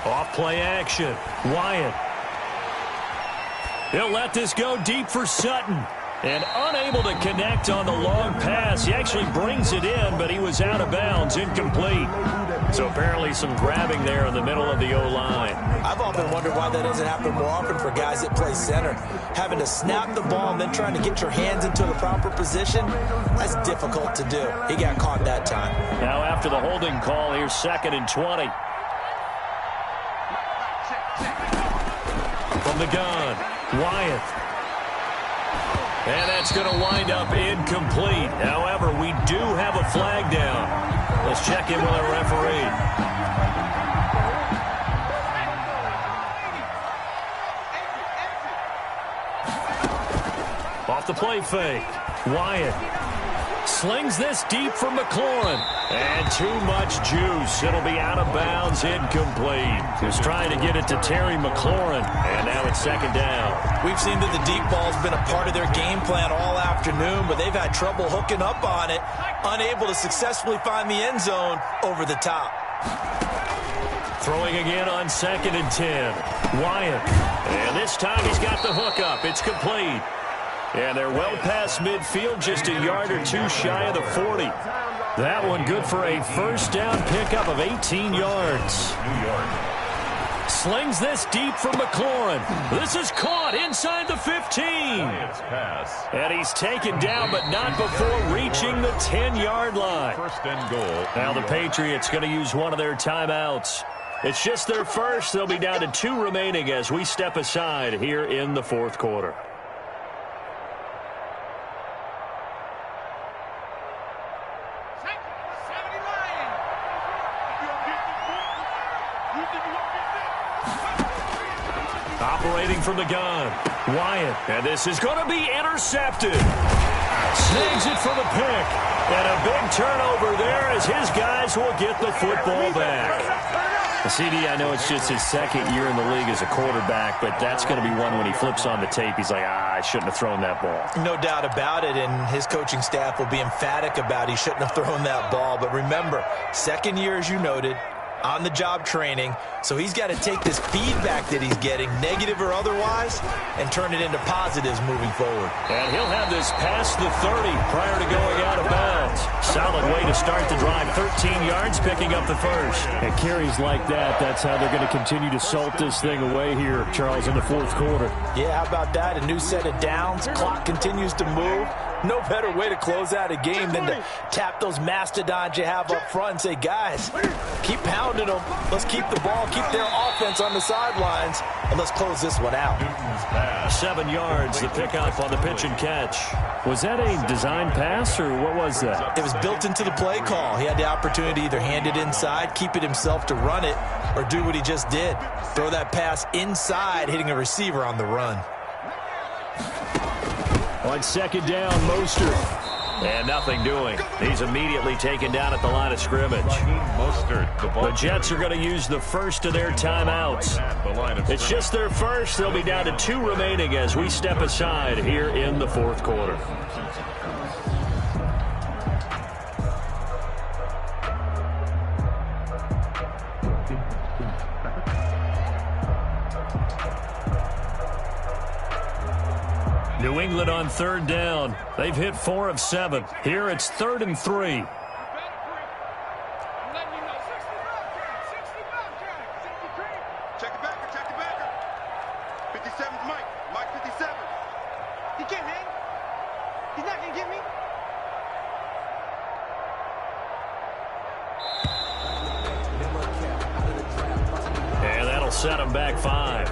Speaker 3: Off play action. Wyatt. He'll let this go deep for Sutton. And unable to connect on the long pass. He actually brings it in, but he was out of bounds, incomplete. So apparently some grabbing there in the middle of the O-line.
Speaker 4: I've often wondered why that doesn't happen more often for guys that play center. Having to snap the ball and then trying to get your hands into the proper position, that's difficult to do. He got caught that time.
Speaker 3: Now after the holding call, here's 2nd and 20. From the gun, Wyatt. And that's going to wind up incomplete. However, we do have a flag down. Let's check in with our referee. Off the play fake. Wyatt slings this deep for McLaurin. And too much juice. It'll be out of bounds, incomplete. He was trying to get it to Terry McLaurin. And now it's 2nd down.
Speaker 4: We've seen that the deep ball's been a part of their game plan all afternoon, but they've had trouble hooking up on it, unable to successfully find the end zone over the top.
Speaker 3: Throwing again on 2nd and 10. Wyatt. And this time he's got the hookup. It's complete. And they're well past midfield, just a yard or two shy of the 40. That one good for a 1st down pickup of 18 yards. Slings this deep for McLaurin. This is caught inside the 15. And he's taken down, but not before reaching the 10-yard line.
Speaker 5: 1st and goal.
Speaker 3: Now the Patriots going to use one of their timeouts. It's just their first. They'll be down to 2 remaining as we step aside here in the 4th quarter. Operating from the gun, Wyatt, and this is going to be intercepted. Snags it for the pick. And a big turnover there as his guys will get the football back. CD, I know it's just his second year in the league as a quarterback, but that's going to be one when he flips on the tape. He's like, I shouldn't have thrown that ball.
Speaker 4: No doubt about it, and his coaching staff will be emphatic about he shouldn't have thrown that ball. But remember, second year, as you noted, on-the-job training, so he's got to take this feedback that he's getting, negative or otherwise, and turn it into positives moving forward.
Speaker 3: And he'll have this past the 30 prior to going out of bounds. Solid way to start the drive. 13 yards, picking up the first.
Speaker 8: And carries like that, that's how they're going to continue to salt this thing away here, Charles, in the fourth quarter.
Speaker 4: Yeah, how about that? A new set of downs. Clock continues to move. No better way to close out a game than to tap those mastodons you have up front and say, guys, keep pounding them. Let's keep the ball, keep their offense on the sidelines, and let's close this one out.
Speaker 3: 7 yards, the pickup on the pitch and catch.
Speaker 8: Was that a design pass, or what was that?
Speaker 4: It was built into the play call. He had the opportunity to either hand it inside, keep it himself to run it, or do what he just did. Throw that pass inside, hitting a receiver on the run.
Speaker 3: On second down, Mostert. And nothing doing. He's immediately taken down at the line of scrimmage. The Jets are going to use the first of their timeouts. It's just their first. They'll be down to 2 remaining as we step aside here in the fourth quarter. New England on third down. They've hit 4 of 7. Here it's 3rd and 3.
Speaker 7: Check the backer, check the backer. 57's Mike. Mike 57. He can't hang. He's not going to get me.
Speaker 3: And that'll set him back 5.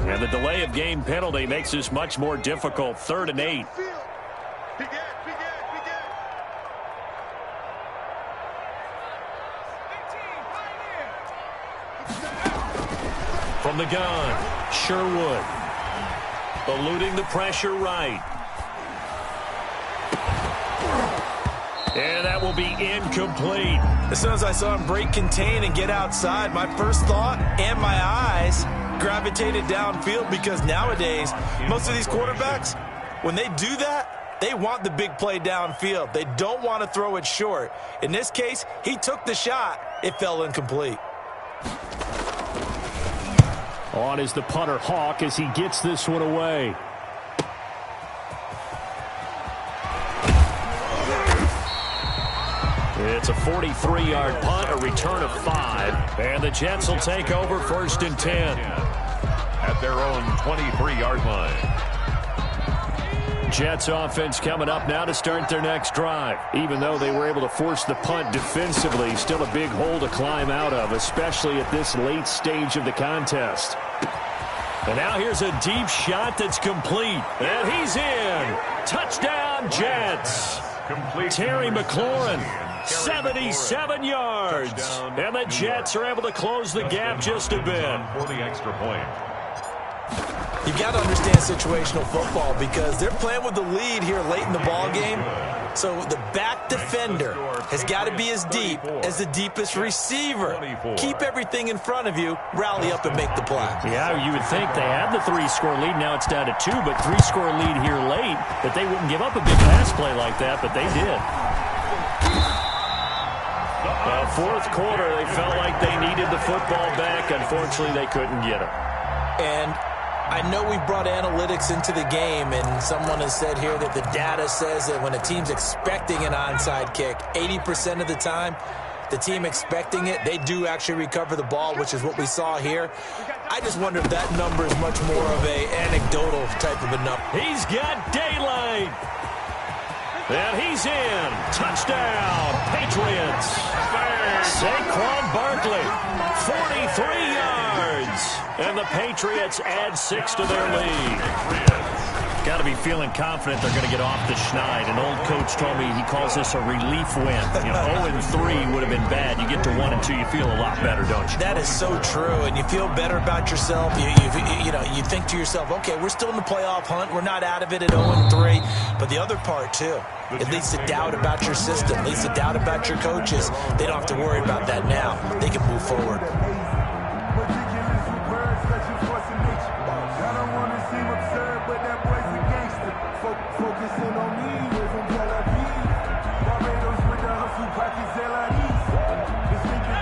Speaker 3: And the delay of game penalty makes this much more difficult. 3rd and 8. From the gun, Sherwood. Eluding the pressure right. And that will be incomplete.
Speaker 4: As soon as I saw him break contain and get outside, my first thought and my eyes gravitated downfield, because nowadays, most of these quarterbacks, when they do that, they want the big play downfield. They don't want to throw it short. In this case, he took the shot. It fell incomplete.
Speaker 8: On is the punter, Hawk, as he gets this one away.
Speaker 3: It's a 43-yard punt, a return of 5. And the Jets will take over 1st and 10.
Speaker 5: At their own 23-yard line.
Speaker 3: Jets offense coming up now to start their next drive. Even though they were able to force the punt defensively, still a big hole to climb out of, especially at this late stage of the contest. And now here's a deep shot that's complete. And he's in. Touchdown, Jets. Terry McLaurin, 77 yards. And the Jets are able to close the gap just a bit.
Speaker 5: For the extra point.
Speaker 4: You've got to understand situational football, because they're playing with the lead here late in the ball game. So the back defender has got to be as deep as the deepest receiver. Keep everything in front of you, rally up and make the play.
Speaker 3: Yeah, you would think they had the 3-score lead. Now it's down to 2, but 3-score lead here late, that they wouldn't give up a big pass play like that, but they did. Fourth quarter, they felt like they needed the football back. Unfortunately, they couldn't get it.
Speaker 4: And I know we brought analytics into the game, and someone has said here that the data says that when a team's expecting an onside kick, 80% of the time, the team expecting it, they do actually recover the ball, which is what we saw here. I just wonder if that number is much more of an anecdotal type of a number.
Speaker 3: He's got daylight. And he's in. Touchdown, Patriots. Saquon Barkley, 43 yards. And the Patriots add 6 to their lead. Got to be feeling confident they're going to get off the schneid. An old coach told me he calls this a relief win. 0-3 would have been bad. You get to 1-2, you feel a lot better, don't you?
Speaker 4: That is so true, and you feel better about yourself. You think to yourself, okay, we're still in the playoff hunt. We're not out of it at 0-3. But the other part, too, it leads to doubt about your system, leads to doubt about your coaches. They don't have to worry about that now. They can move forward.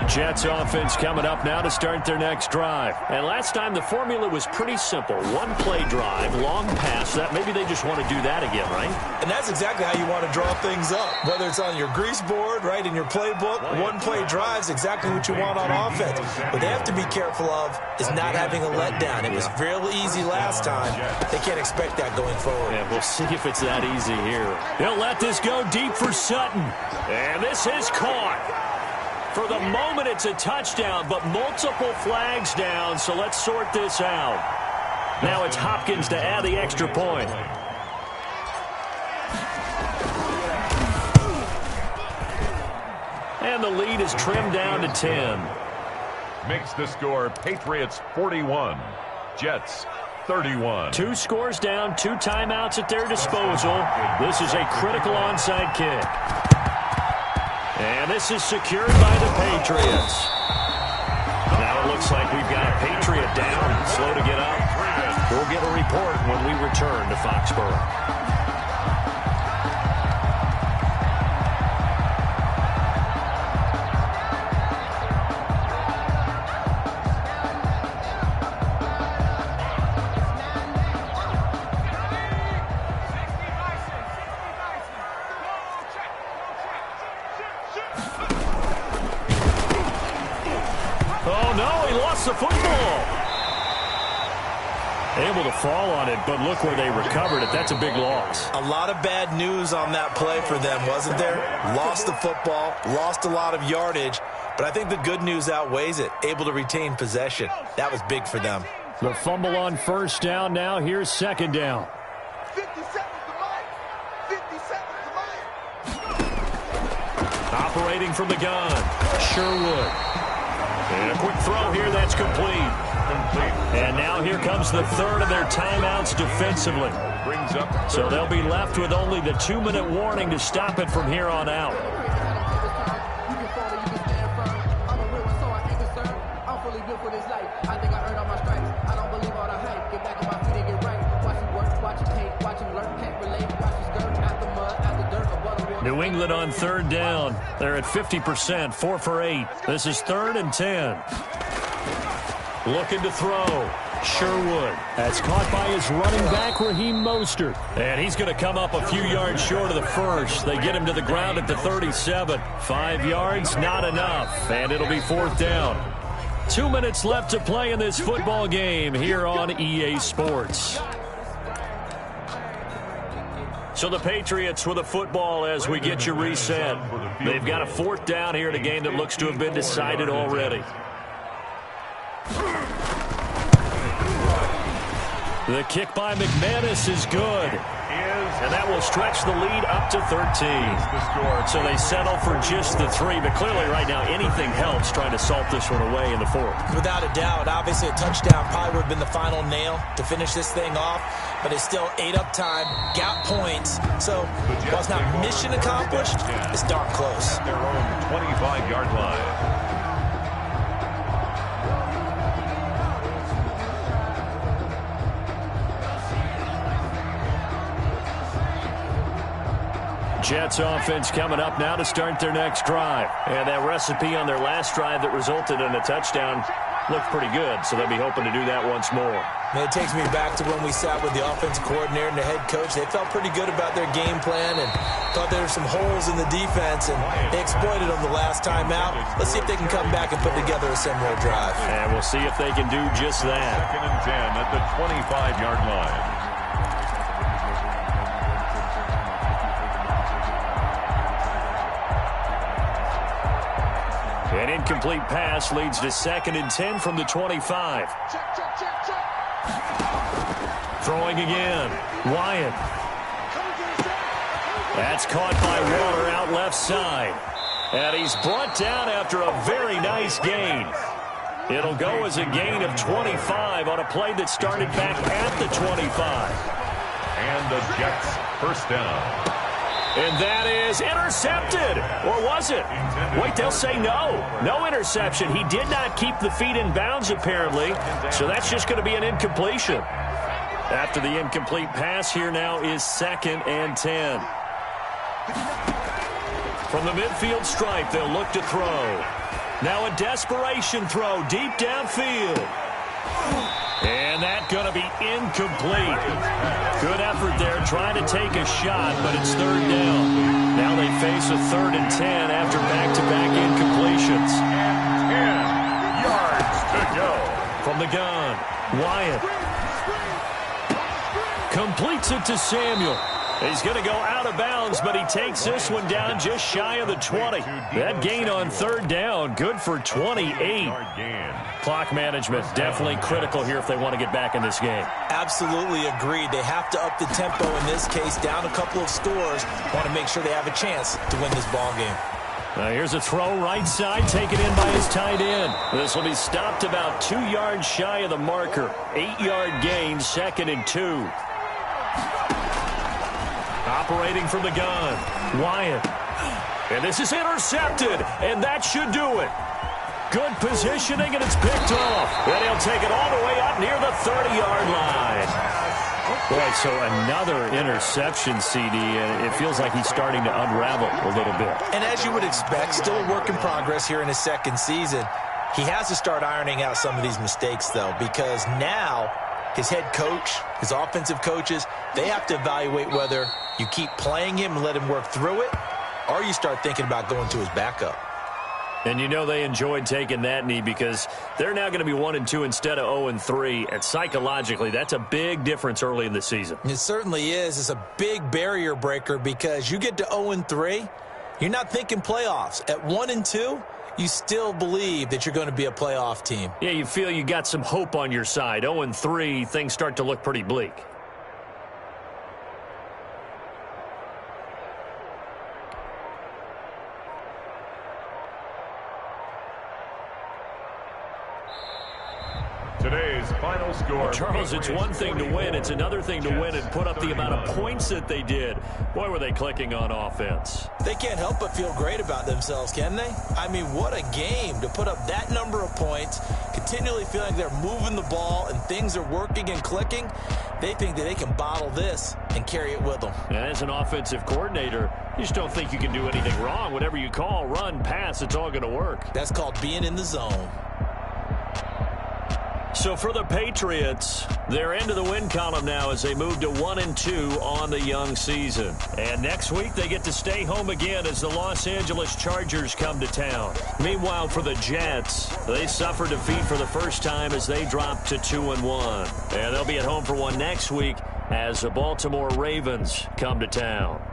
Speaker 3: Jets offense coming up now to start their next drive. And last time the formula was pretty simple. One play drive, long pass. That maybe they just want to do that again, right?
Speaker 4: And that's exactly how you want to draw things up. Whether it's on your grease board, right, in your playbook, one play drive is exactly what you want on offense. What they have to be careful of is not having a letdown. It was real easy last time. They can't expect that going forward.
Speaker 3: Yeah, we'll see if it's that easy here. They'll let this go deep for Sutton. And this is caught. For the moment, it's a touchdown, but multiple flags down, so let's sort this out. Now it's Hopkins to add the extra point. And the lead is trimmed down to 10.
Speaker 5: Makes the score Patriots 41, Jets 31.
Speaker 3: 2 scores down, 2 timeouts at their disposal. This is a critical onside kick. And this is secured by the Patriots. Now it looks like we've got a Patriot down, slow to get up. We'll get a report when we return to Foxborough. The football. Able to fall on it, but look where they recovered it. That's a big loss.
Speaker 4: A lot of bad news on that play for them, wasn't there? Lost the football, lost a lot of yardage, but I think the good news outweighs it. Able to retain possession. That was big for them.
Speaker 3: The fumble on first down now. Here's second down.
Speaker 7: 57 to Mike. 57 to Mike.
Speaker 3: Operating from the gun. Sherwood. And a quick throw here, that's complete. And now here comes the third of their timeouts defensively. So they'll be left with only the 2-minute warning to stop it from here on out. New England on third down. They're at 50%, 4 for 8. This is 3rd and 10. Looking to throw. Sherwood. That's caught by his running back, Raheem Mostert. And he's going to come up a few yards short of the first. They get him to the ground at the 37. 5 yards, not enough. And it'll be 4th down. 2 minutes left to play in this football game here on EA Sports. So the Patriots with a football as we get you reset. They've got a 4th down here in a game that looks to have been decided already. The kick by McManus is good. And that will stretch the lead up to 13. So they settle for just the 3. But clearly right now anything helps trying to salt this one away in the 4th.
Speaker 4: Without a doubt. Obviously a touchdown probably would have been the final nail to finish this thing off. But it's still 8 up time, got points. So while it's not mission accomplished, it's darn close.
Speaker 5: At their own 25-yard line.
Speaker 3: Jets offense coming up now to start their next drive. And that recipe on their last drive that resulted in a touchdown looked pretty good, so they'll be hoping to do that once more.
Speaker 4: Man, it takes me back to when we sat with the offensive coordinator and the head coach. They felt pretty good about their game plan and thought there were some holes in the defense, and they exploited them the last time out. Let's see if they can come back and put together a similar drive.
Speaker 3: And we'll see if they can do just that.
Speaker 5: 2nd and 10 at the 25-yard line.
Speaker 3: An incomplete pass leads to 2nd and 10 from the 25. Throwing again. Wyatt. That's caught by Waller out left side. And he's brought down after a very nice gain. It'll go as a gain of 25 on a play that started back at the 25.
Speaker 5: And the Jets first down.
Speaker 3: And that is intercepted. Or was it? Wait, they'll say no. No interception. He did not keep the feet in bounds, apparently. So that's just going to be an incompletion. After the incomplete pass, here now is 2nd and 10. From the midfield stripe, they'll look to throw. Now a desperation throw deep downfield. And that's going to be incomplete. Good effort there trying to take a shot, but it's 3rd down. Now they face a 3rd and 10 after back-to-back incompletions.
Speaker 5: And 10 yards to go.
Speaker 3: From the gun, Wyatt completes it to Samuel. He's going to go out of bounds, but he takes this one down just shy of the 20. That gain on 3rd down, good for 28. Clock management definitely critical here if they want to get back in this game.
Speaker 4: Absolutely agreed. They have to up the tempo in this case, down a couple of scores. Want to make sure they have a chance to win this ball game.
Speaker 3: Here's a throw right side, taken in by his tight end. This will be stopped about 2 yards shy of the marker. 8-yard gain, 2nd and 2. Operating from the gun, Wyatt. And this is intercepted, and that should do it. Good positioning, and it's picked off. And he'll take it all the way up near the 30-yard line. Boy, so another interception, CD, and it feels like he's starting to unravel a little bit.
Speaker 4: And as you would expect, still a work in progress here in his 2nd season. He has to start ironing out some of these mistakes, though, because now his head coach, his offensive coaches, they have to evaluate whether you keep playing him and let him work through it, or you start thinking about going to his backup.
Speaker 3: And you know they enjoyed taking that knee because they're now going to be 1-2 instead of 0-3. And psychologically, that's a big difference early in the season.
Speaker 4: It certainly is. It's a big barrier breaker because you get to 0-3, you're not thinking playoffs. At 1-2, you still believe that you're going to be a playoff team.
Speaker 3: Yeah, you feel you got some hope on your side. 0-3, things start to look pretty bleak.
Speaker 5: Today's final score.
Speaker 3: Well, Charles, it's one thing to win. It's another thing to win and put up the amount of points that they did. Boy, were they clicking on offense.
Speaker 4: They can't help but feel great about themselves, can they? I mean, what a game to put up that number of points, continually feeling like they're moving the ball and things are working and clicking. They think that they can bottle this and carry it with them.
Speaker 3: And as an offensive coordinator, you just don't think you can do anything wrong. Whatever you call, run, pass, it's all going to work.
Speaker 4: That's called being in the zone.
Speaker 3: So for the Patriots, they're into the win column now as they move to 1-2 on the young season. And next week they get to stay home again as the Los Angeles Chargers come to town. Meanwhile, for the Jets, they suffer defeat for the first time as they drop to 2-1. And they'll be at home for one next week as the Baltimore Ravens come to town.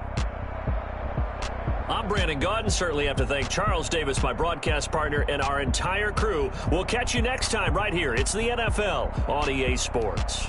Speaker 3: I'm Brandon Gaudin. Certainly have to thank Charles Davis, my broadcast partner, and our entire crew. We'll catch you next time right here. It's the NFL on EA Sports.